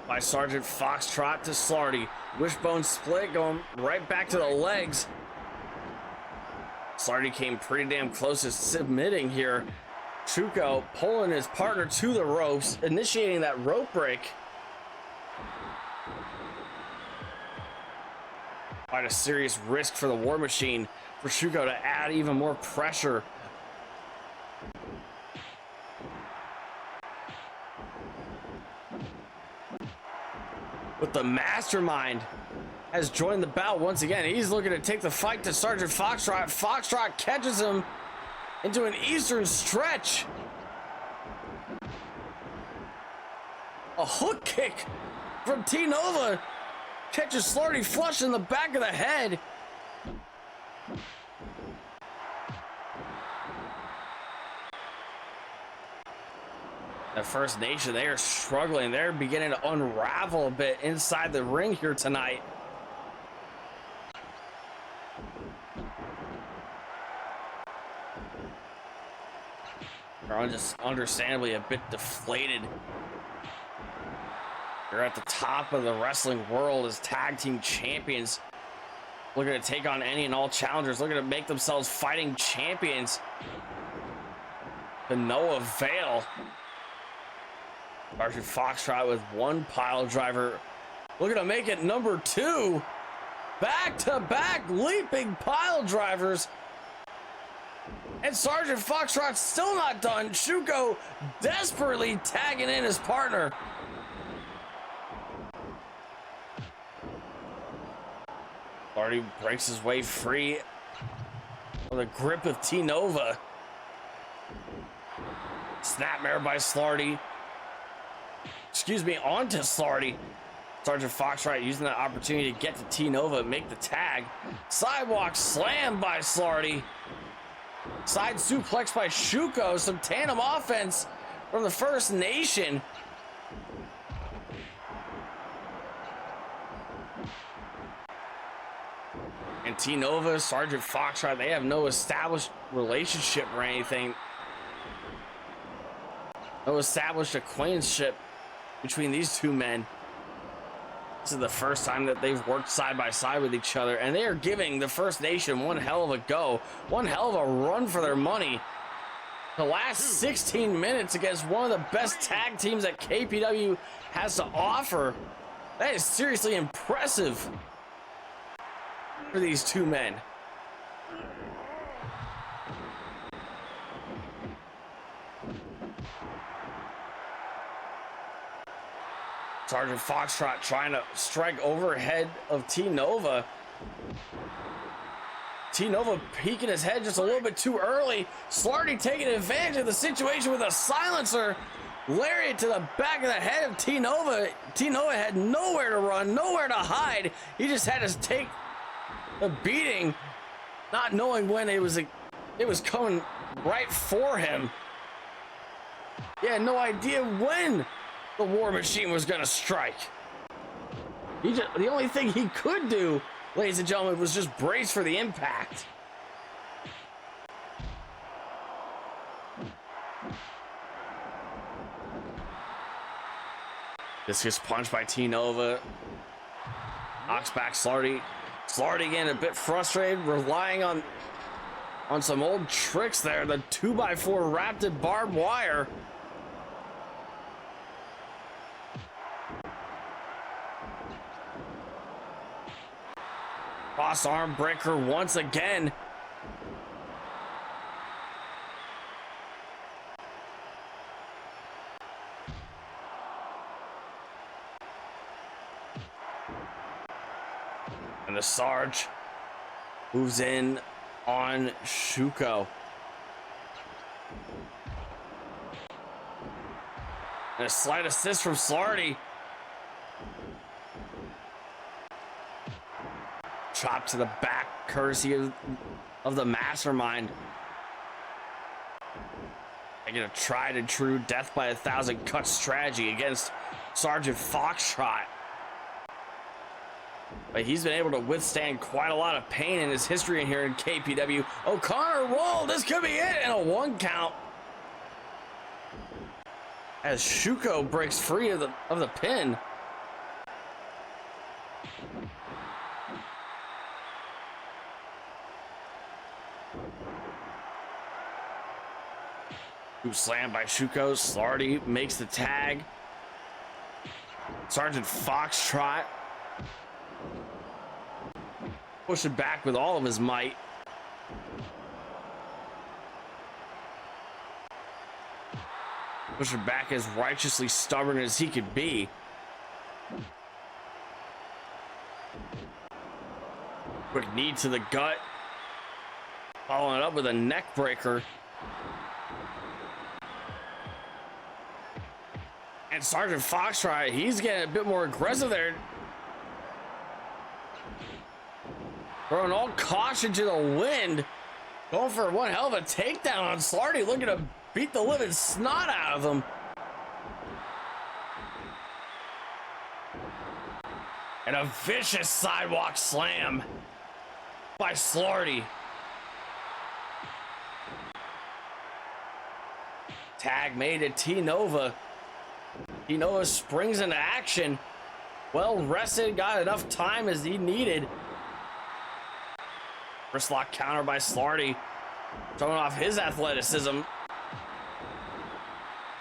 by Sergeant Foxtrot to Slarty. Wishbone split going right back to the legs. Slarty came pretty damn close to submitting here. Shuko pulling his partner to the ropes, initiating that rope break. Quite a serious risk for the War Machine, for Shuko to add even more pressure. But the Mastermind has joined the bout once again. He's looking to take the fight to Sergeant Foxtrot. Foxtrot catches him into an Eastern stretch. A hook kick from T-Nova catches Slarty flush in the back of the head. The First Nation, they are struggling. They're beginning to unravel a bit inside the ring here tonight. They're just understandably a bit deflated. They're at the top of the wrestling world as tag team champions, looking to take on any and all challengers, looking to make themselves fighting champions. To no avail. Sergeant Foxtrot with one pile driver, looking to make it number two. Back-to-back leaping pile drivers. And Sergeant Foxtrot's still not done. Shuko desperately tagging in his partner. Slarty breaks his way free of the grip of T-Nova. Snapmare by Slarty. Excuse me, onto Slarty. Sergeant Foxtrot using that opportunity to get to T-Nova and make the tag. Sidewalk slam by Slarty. Side suplex by Shuko. Some tandem offense from the First Nation. And T-Nova, Sergeant Foxtrot, they have no established relationship or anything. No established acquaintanceship between these two men. This is the first time that they've worked side by side with each other, and they are giving the First Nation one hell of a go, one hell of a run for their money. The last 16 minutes against one of the best tag teams that KPW has to offer. That is seriously impressive for these two men. Sergeant Foxtrot trying to strike overhead of T-Nova. T-Nova peeking his head just a little bit too early. Slarty taking advantage of the situation with a silencer. Lariat to the back of the head of T-Nova. T-Nova had nowhere to run, nowhere to hide. He just had to take a beating, not knowing when it was coming right for him. He had no idea when the War Machine was gonna strike. The only thing he could do, ladies and gentlemen, was just brace for the impact. This gets punched by T-Nova. Knocks back Slarty. Slarty again a bit frustrated, relying on some old tricks there. The 2x4 wrapped in barbed wire. Cross arm breaker once again. And the Sarge moves in on Shuko. And a slight assist from Slarty. Chop to the back, courtesy of the mastermind. I get a tried and true death by 1,000 cut strategy against Sergeant Foxtrot. But he's been able to withstand quite a lot of pain in his history in here in KPW. O'Connor roll, this could be it, and a 1 count. As Shuko breaks free of the pin. Scoop slam by Shuko. Slarty makes the tag. Sergeant Foxtrot pushing back with all of his might. Pushing back as righteously stubborn as he could be. Quick knee to the gut. Following it up with a neck breaker. And Sergeant Foxtrot, he's getting a bit more aggressive there. Throwing all caution to the wind. Going for one hell of a takedown on Slarty, looking to beat the living snot out of him. And a vicious sidewalk slam by Slarty. Tag made to T-Nova. T-Nova springs into action. Well rested, got enough time as he needed. Wristlock counter by Slarty, showing off his athleticism.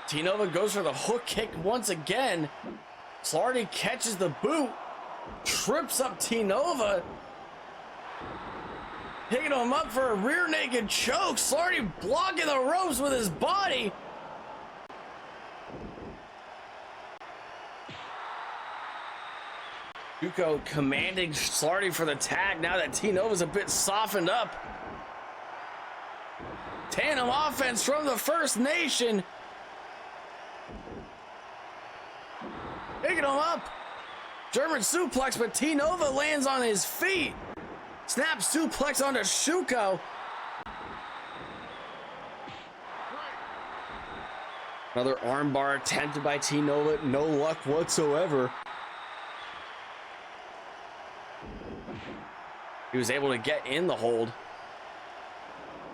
T-Nova goes for the hook kick once again. Slarty catches the boot, trips up T-Nova, picking him up for a rear naked choke. Slarty blocking the ropes with his body. Shuko commanding Slarty for the tag now that T-Nova's a bit softened up. Tandem offense from the First Nation. Picking him up. German suplex, but T-Nova lands on his feet. Snap suplex onto Shuko. Another armbar attempted by T-Nova. No luck whatsoever. He was able to get in the hold.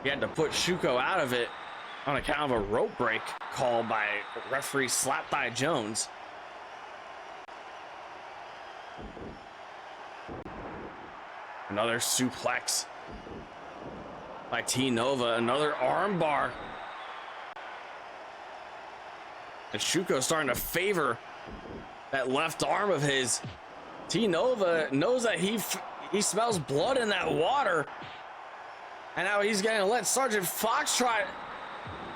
He had to put Shuko out of it on account of a rope break called by referee Slap Thigh Jones. Another suplex by T-Nova. Another armbar. And Shuko starting to favor that left arm of his. T-Nova knows that he smells blood in that water. And now he's going to let Sergeant Foxtrot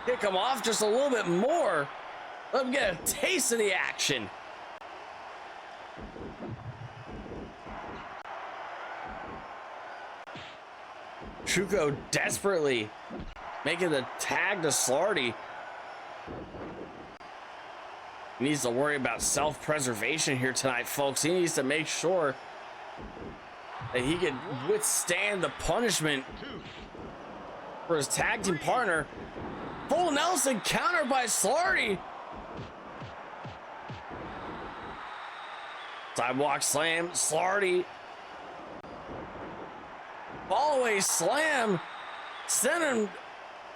kick him off just a little bit more. Let him get a taste of the action. Shuko desperately making the tag to Slarty. He needs to worry about self-preservation here tonight, folks. He needs to make sure that he can withstand the punishment for his tag team partner. Full Nelson countered by Slarty. Sidewalk slam, Slarty. Fallaway slam, sending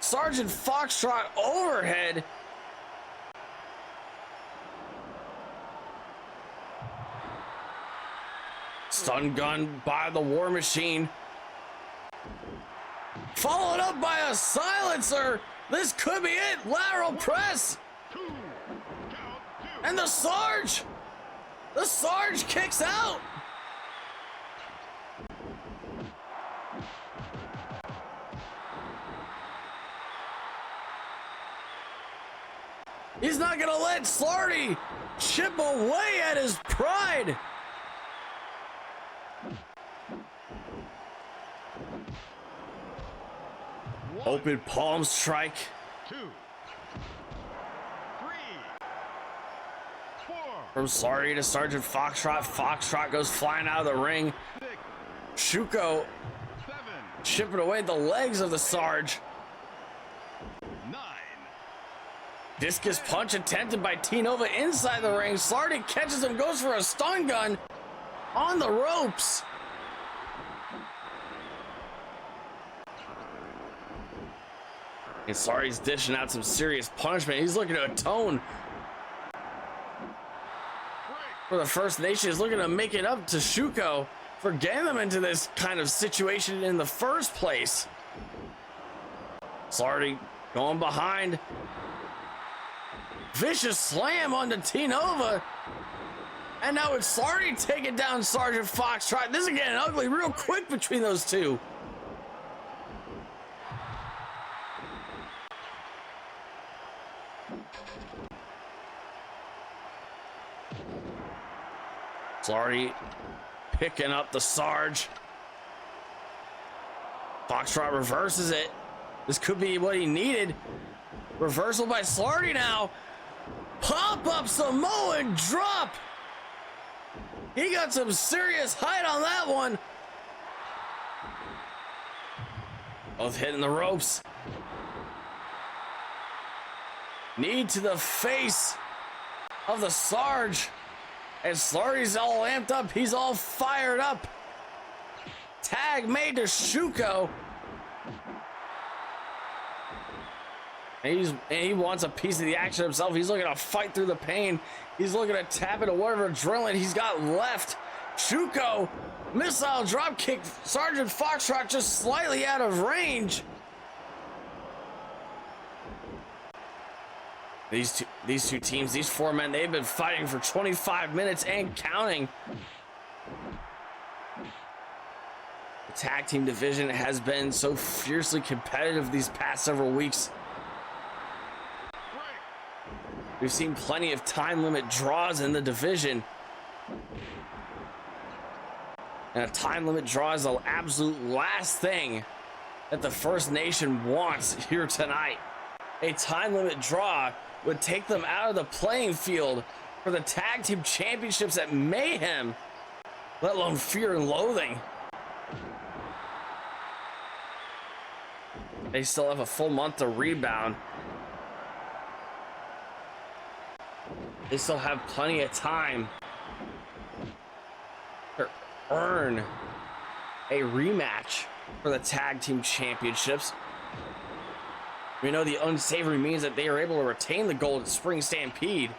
Sergeant Foxtrot overhead. Stun gun by the War Machine. Followed up by a silencer. This could be it. Lateral press. And the Sarge. The Sarge kicks out. He's not gonna let Slarty chip away at his pride. Open palm strike. 2, 3, 4. From Slarty to Sergeant Foxtrot. Foxtrot goes flying out of the ring. 6, Shuko 7, chipping away the legs of the Sarge. 9. Discus punch attempted by T-Nova inside the ring. Slarty catches him, goes for a stun gun on the ropes. And Slarty's dishing out some serious punishment. He's looking to atone for the First Nation. He's looking to make it up to Shuko for getting them into this kind of situation in the first place. Slarty going behind. Vicious slam onto T-Nova. And now it's Slarty taking down Sergeant Foxtrot. This is getting ugly real quick between those two. Slarty picking up the Sarge. Foxtrot reverses it. This could be what he needed. Reversal by Slarty now. Pop-up Samoan drop. He got some serious height on that one. Both hitting the ropes. Knee to the face of the Sarge. And Slarty's all amped up. He's all fired up. Tag made to Shuko. And he wants a piece of the action himself. He's looking to fight through the pain. He's looking to tap into whatever adrenaline he's got left. Shuko, missile drop kick. Sergeant Foxtrot just slightly out of range. These two teams, these four men, they've been fighting for 25 minutes and counting. The tag team division has been so fiercely competitive these past several weeks. We've seen plenty of time limit draws in the division. And a time limit draw is the absolute last thing that the First Nation wants here tonight. A time limit draw would take them out of the playing field for the tag team championships at Mayhem, let alone Fear and Loathing. They still have a full month to rebound. They still have plenty of time to earn a rematch for the tag team championships. We know the unsavory means that they are able to retain the gold at Spring Stampede.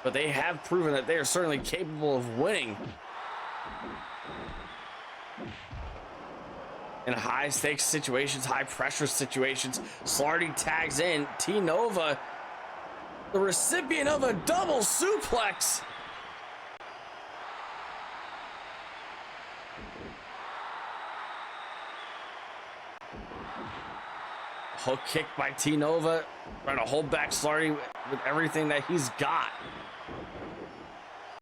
But they have proven that they are certainly capable of winning. In high stakes situations, high pressure situations, Slarty tags in T-Nova, the recipient of a double suplex. Hook kick by T-Nova, trying to hold back Slarty with everything that he's got.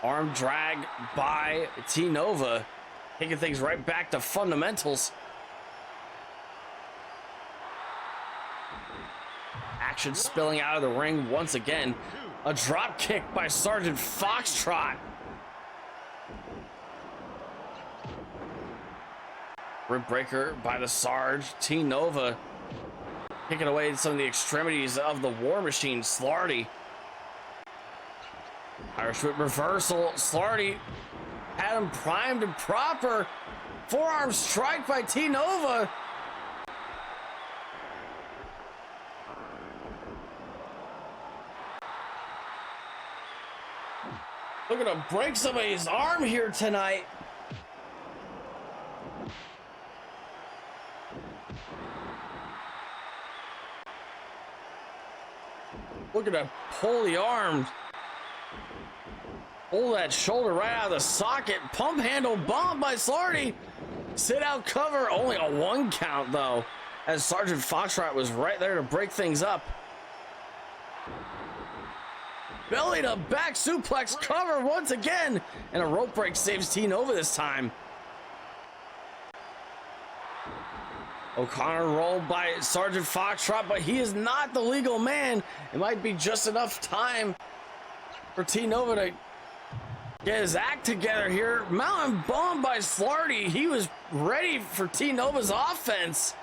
Arm drag by T-Nova. taking things right back to fundamentals. Action spilling out of the ring once again. A drop kick by Sergeant Foxtrot. Rib breaker by the Sarge. T Nova kicking away some of the extremities of the War Machine. Slarty. Irish whip reversal. Slarty had him primed and proper. Forearm strike by T Nova. Looking to break somebody's arm here tonight. Looking to pull the arm. Pull that shoulder right out of the socket. Pump handle bomb by Slarty. Sit out cover. Only a 1 count though, as Sergeant Foxtrot was right there to break things up. Belly to back suplex cover once again. And a rope break saves T Nova this time. O'Connor rolled by Sergeant Foxtrot, but he is not the legal man. It might be just enough time for T Nova to get his act together here. Mountain bomb by Slarty. He was ready for T Nova's offense.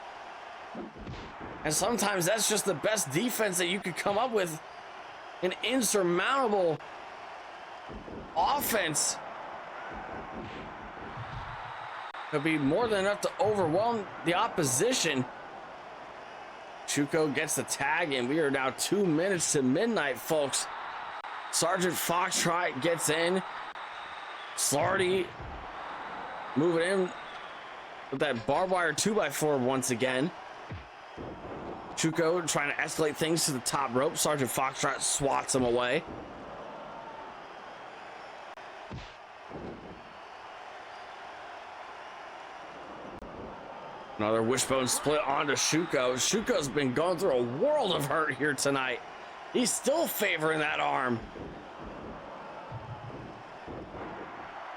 And sometimes that's just the best defense that you could come up with. An insurmountable offense could be more than enough to overwhelm the opposition. Chuko gets the tag, and we are now 2 minutes to midnight, folks. Sergeant Foxtrot gets in. Slarty moving in with that barbed wire 2x4 once again. Chuko trying to escalate things to the top rope. Sergeant Foxtrot swats him away. Another wishbone split onto Chuko. Chuko's been going through a world of hurt here tonight. He's still favoring that arm.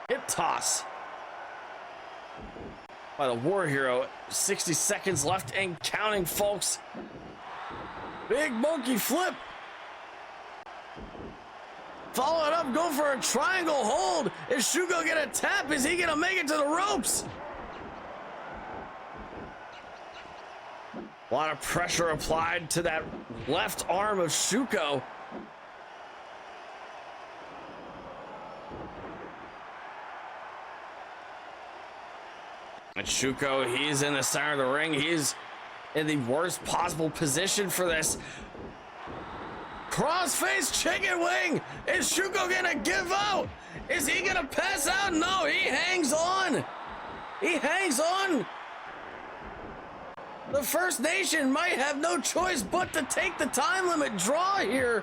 Hip toss by the War Hero. 60 seconds left and counting, folks. Big monkey flip. Follow it up, go for a triangle hold. Is Chuko gonna tap? Is he gonna make it to the ropes? A lot of pressure applied to that left arm of Chuko. And Chuko, he's in the center of the ring. He's in the worst possible position for this. Crossface chicken wing. Is Chuko gonna give out? Is he gonna pass out? No, he hangs on. He hangs on. The First Nation might have no choice but to take the time limit draw here.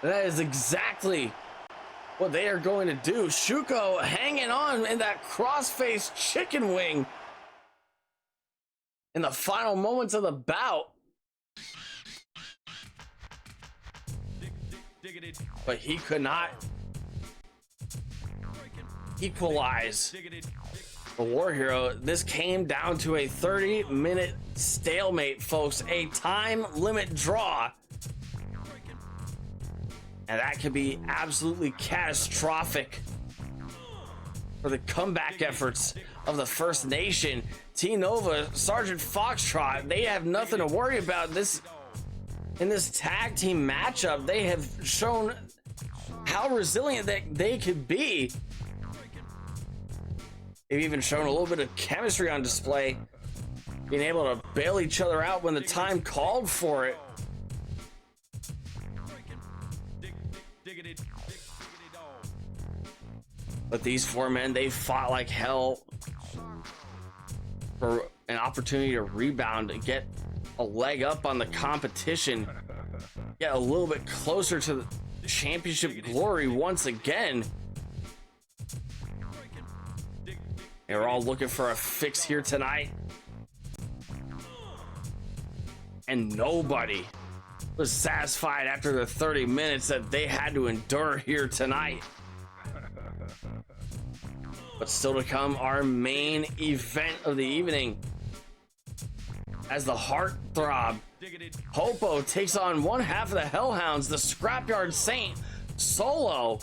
That is exactly what they are going to do. Chuko hanging on in that crossface chicken wing in the final moments of the bout. But he could not equalize the War Hero. This came down to a 30-minute stalemate, folks. A time limit draw. And that could be absolutely catastrophic for the comeback efforts of the First Nation. T Nova, Sergeant Foxtrot, they have nothing to worry about this in this tag team matchup. They have shown how resilient they could be. They've even shown a little bit of chemistry on display, being able to bail each other out when the time called for it. But these four men, they fought like hell for an opportunity to rebound and get a leg up on the competition, get a little bit closer to the championship glory once again. They were all looking for a fix here tonight. And nobody was satisfied after the 30 minutes that they had to endure here tonight. But still to come, our main event of the evening. As the heartthrob Popo takes on one half of the Hellhounds, the Scrapyard Saint solo.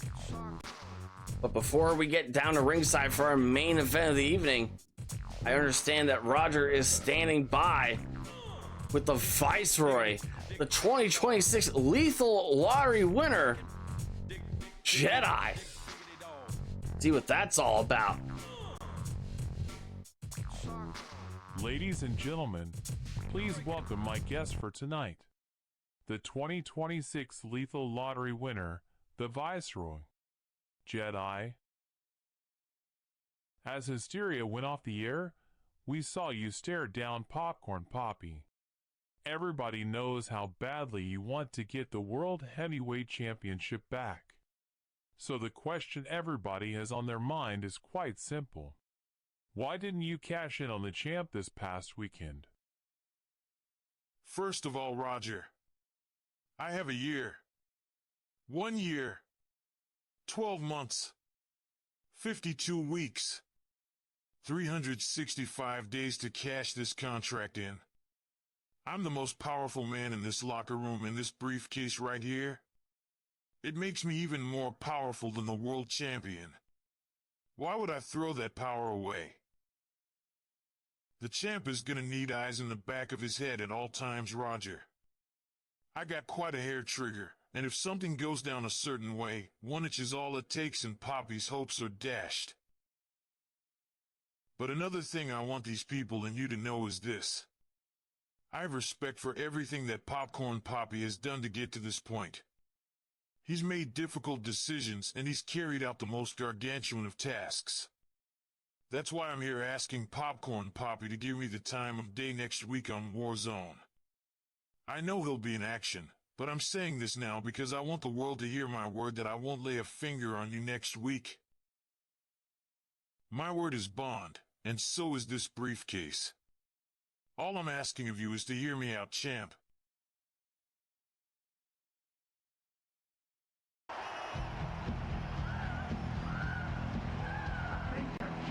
But before we get down to ringside for our main event of the evening, I understand that Roger is standing by with the Viceroy, the 2026 Lethal Lottery winner, Jedi. See what that's all about. Ladies and gentlemen, please welcome my guest for tonight, the 2026 Lethal Lottery winner, the Viceroy, Jedi. As Hysteria went off the air, we saw you stare down Popcorn Papi. Everybody knows how badly you want to get the World Heavyweight Championship back. So the question everybody has on their mind is quite simple. Why didn't you cash in on the champ this past weekend? First of all, Roger, I have a year, 1 year, 12 months, 52 weeks, 365 days to cash this contract in. I'm the most powerful man in this locker room in this briefcase right here. It makes me even more powerful than the world champion. Why would I throw that power away? The champ is gonna need eyes in the back of his head at all times, Roger. I got quite a hair trigger, and if something goes down a certain way, 1 inch is all it takes and Poppy's hopes are dashed. But another thing I want these people and you to know is this. I have respect for everything that Popcorn Papi has done to get to this point. He's made difficult decisions and he's carried out the most gargantuan of tasks. That's why I'm here asking Popcorn Papi to give me the time of day next week on War Zone. I know he'll be in action, but I'm saying this now because I want the world to hear my word that I won't lay a finger on you next week. My word is bond, and so is this briefcase. All I'm asking of you is to hear me out, champ.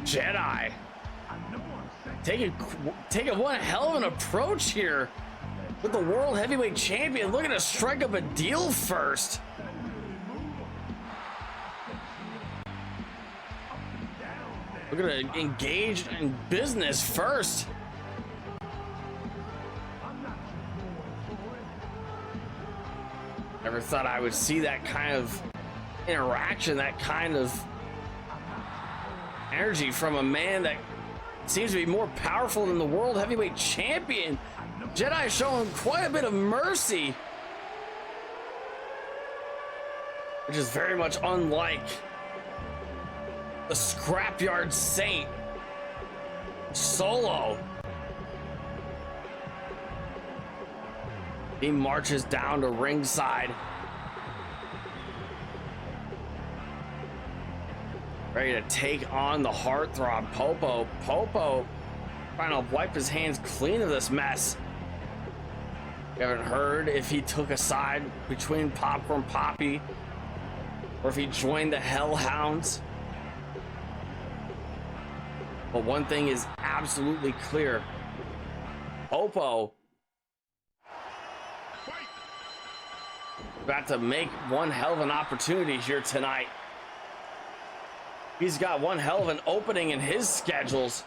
Jedi taking one hell of an approach here with the World Heavyweight Champion, looking to strike up a deal first. Looking to engage in business first. Never thought I would see that kind of interaction, that kind of energy from a man that seems to be more powerful than the World Heavyweight Champion. Jedi showing quite a bit of mercy, which is very much unlike the Scrapyard Saint solo. He marches down to ringside, ready to take on the heartthrob Popo. Popo trying to wipe his hands clean of this mess. We haven't heard if he took a side between Popcorn Papi or if he joined the Hellhounds. But one thing is absolutely clear. Popo about to make one hell of an opportunity here tonight. He's got one hell of an opening in his schedules.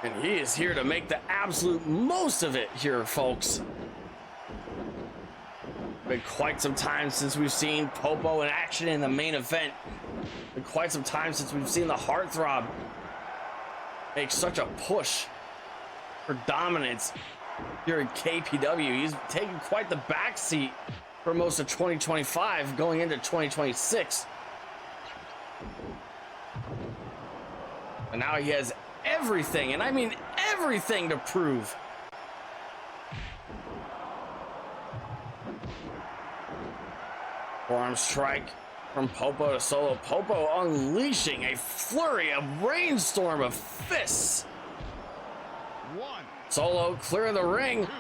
And he is here to make the absolute most of it here, folks. Been quite some time since we've seen Popo in action in the main event. Been quite some time since we've seen the heartthrob make such a push for dominance here in KPW. He's taking quite the backseat for most of 2025 going into 2026. And now he has everything, and I mean everything, to prove. Forearm strike from Popo to solo. Popo unleashing a flurry, a rainstorm of fists. Solo clear the ring. 2,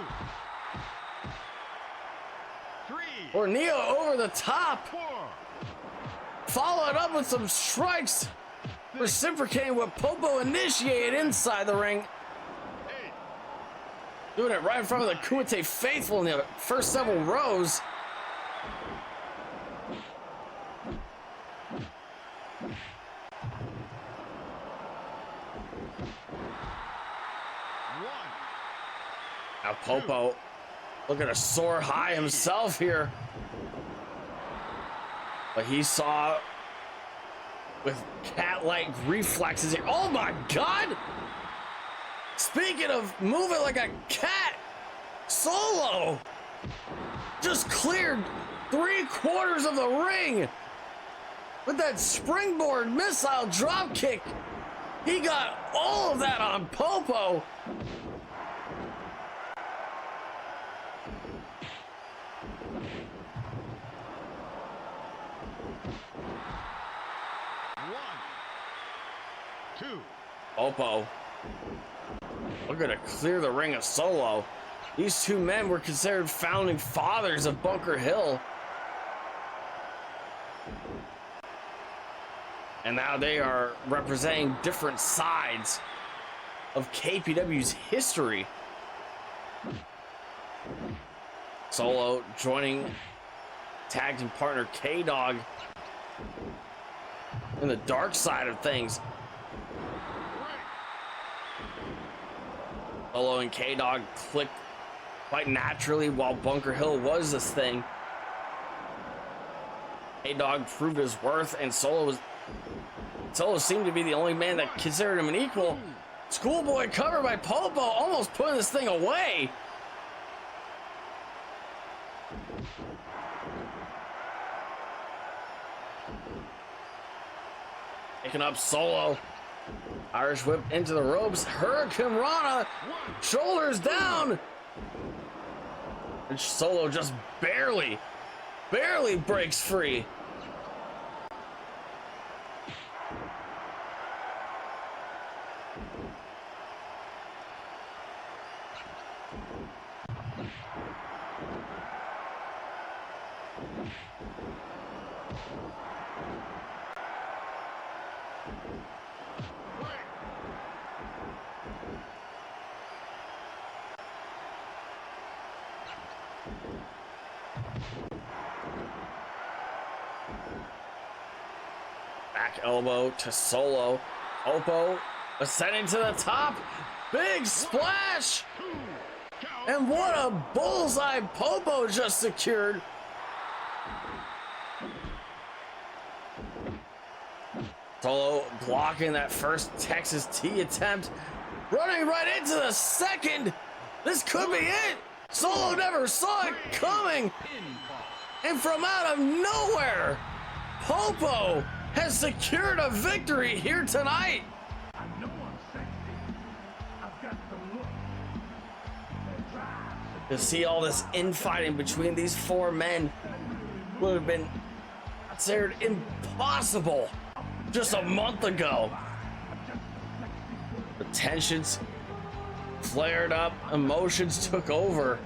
3, Or Neo over the top. 4, Followed up with some strikes. Reciprocating what Popo initiated inside the ring. 8, Doing it right in front of the Kumite faithful in the first several rows. Now Popo looking to soar high himself here. But he saw with cat-like reflexes here. Oh my God! Speaking of moving like a cat, Solo just cleared 3/4 of the ring with that springboard missile drop kick. He got all of that on Popo. Popo looking to clear the ring of Solo. These two men were considered founding fathers of Bunker Hill. And now they are representing different sides of KPW's history. Solo joining tag team partner K-Dog in the dark side of things. Solo and K-Dog clicked quite naturally while Bunker Hill was this thing. K-Dog proved his worth, and Solo seemed to be the only man that considered him an equal. Schoolboy covered by Popo, almost putting this thing away. Picking up Solo. Irish whip into the ropes. Hurricane Rana. Shoulders down. And Solo just barely breaks free. Back elbow to Solo. Popo ascending to the top. Big splash. And what a bullseye Popo just secured. Solo blocking that first Texas T attempt. Running right into the second. This could be it. Solo never saw it coming. And from out of nowhere, Popo has secured a victory here tonight. To see all this infighting between these four men would have been considered impossible just a month ago. The tensions flared up, emotions took over.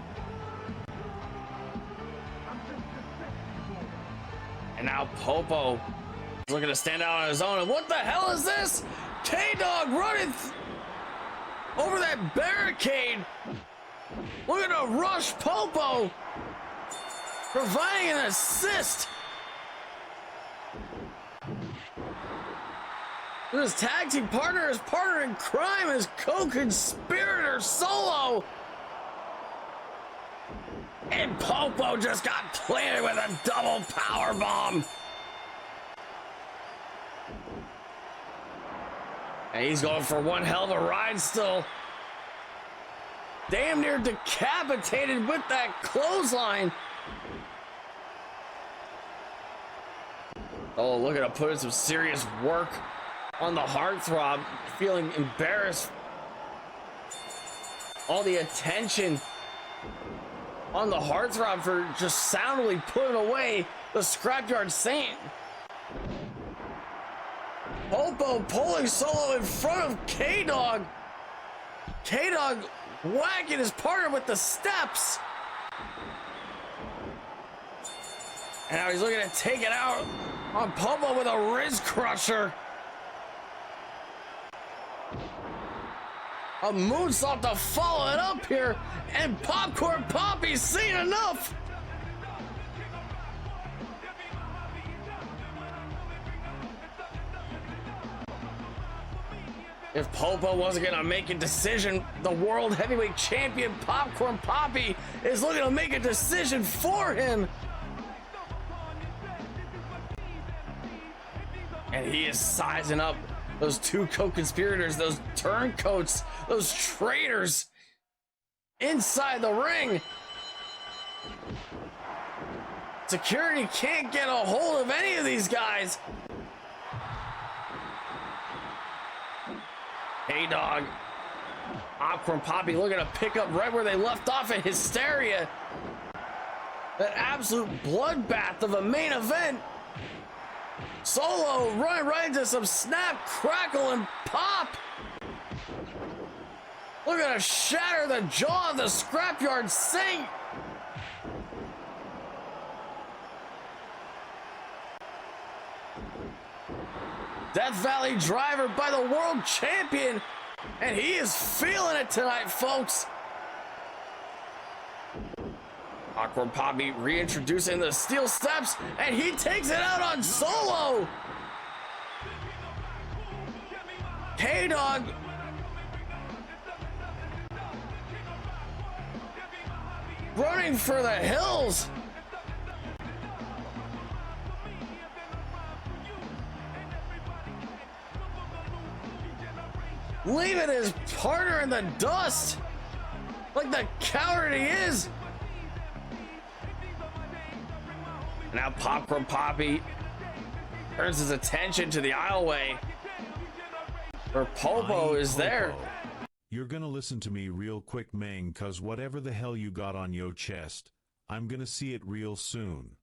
And now Popo is looking to stand out on his own. And what the hell is this? K-Dog running over that barricade. Looking to rush Popo, providing an assist. His tag team partner, his partner in crime, his co-conspirator Solo. And Popo just got planted with a double power bomb. And he's going for one hell of a ride still. Damn near decapitated with that clothesline. Oh, look at him putting some serious work on the heartthrob, feeling embarrassed. All the attention on the heartthrob for just soundly putting away the Scrapyard Saint. Popo pulling Solo in front of K-Dog. K-Dog whacking his partner with the steps. And now he's looking to take it out on Popo with a wrist crusher. A moonsault to follow it up here, and Popcorn Papi's seen enough. If Popo wasn't gonna make a decision, the world heavyweight champion Popcorn Papi is looking to make a decision for him. And he is sizing up those two co-conspirators, those turncoats, those traitors inside the ring. Security can't get a hold of any of these guys. Hey, dog. Popcorn Papi looking to pick up right where they left off at Hysteria. That absolute bloodbath of a main event. Solo running right into some snap, crackle, and pop. Looking to shatter the jaw of the scrapyard saint. Death Valley driver by the world champion, and he is feeling it tonight, folks. Popcorn Papi reintroducing the steel steps, and he takes it out on Solo. K-Dog running for the hills. Leaving his partner in the dust like the coward he is. Now Popcorn Papi turns his attention to the aisleway where Popo is there. You're gonna listen to me real quick, Ming, cause whatever the hell you got on yo chest, I'm gonna see it real soon.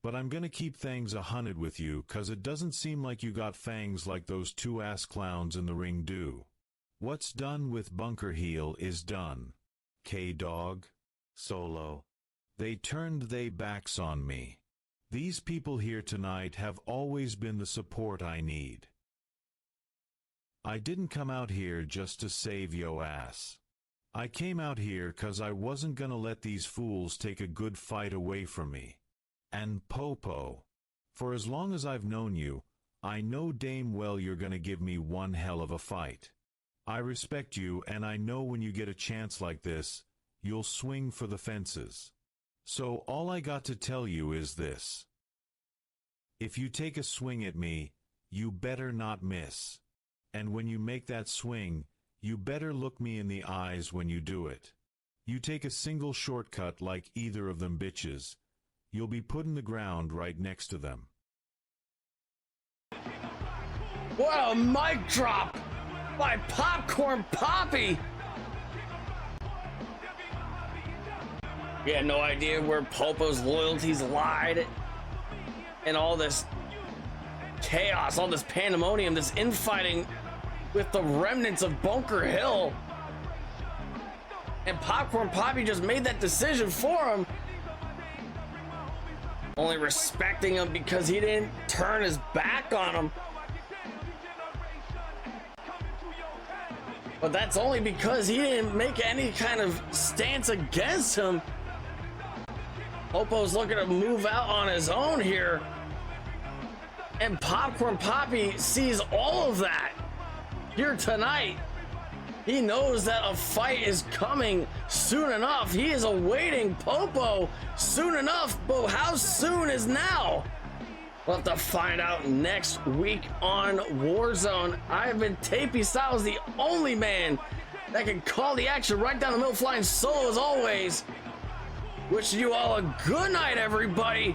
But I'm gonna keep things 100 with you, cause it doesn't seem like you got fangs like those two ass clowns in the ring do. What's done with Bunker Heel is done. K-Dog, Solo. They turned they backs on me. These people here tonight have always been the support I need. I didn't come out here just to save yo ass. I came out here cause I wasn't gonna let these fools take a good fight away from me. And Popo, for as long as I've known you, I know damn well you're gonna give me one hell of a fight. I respect you, and I know when you get a chance like this, you'll swing for the fences. So all I got to tell you is this. If you take a swing at me, you better not miss. And when you make that swing, you better look me in the eyes when you do it. You take a single shortcut like either of them bitches, you'll be put in the ground right next to them. What a mic drop by Popcorn Papi. He had no idea where Popo's loyalties lied, and all this chaos, all this pandemonium, this infighting with the remnants of Bunker Hill. And Popcorn Papi just made that decision for him, only respecting him because he didn't turn his back on him. But that's only because he didn't make any kind of stance against him. Popo's looking to move out on his own here. And Popcorn Papi sees all of that here tonight. He knows that a fight is coming soon enough. He is awaiting Popo soon enough, but how soon is now? We'll have to find out next week on Warzone. I've been Tapey Styles, the only man that can call the action right down the middle, flying solo as always. Wishing you all a good night, everybody.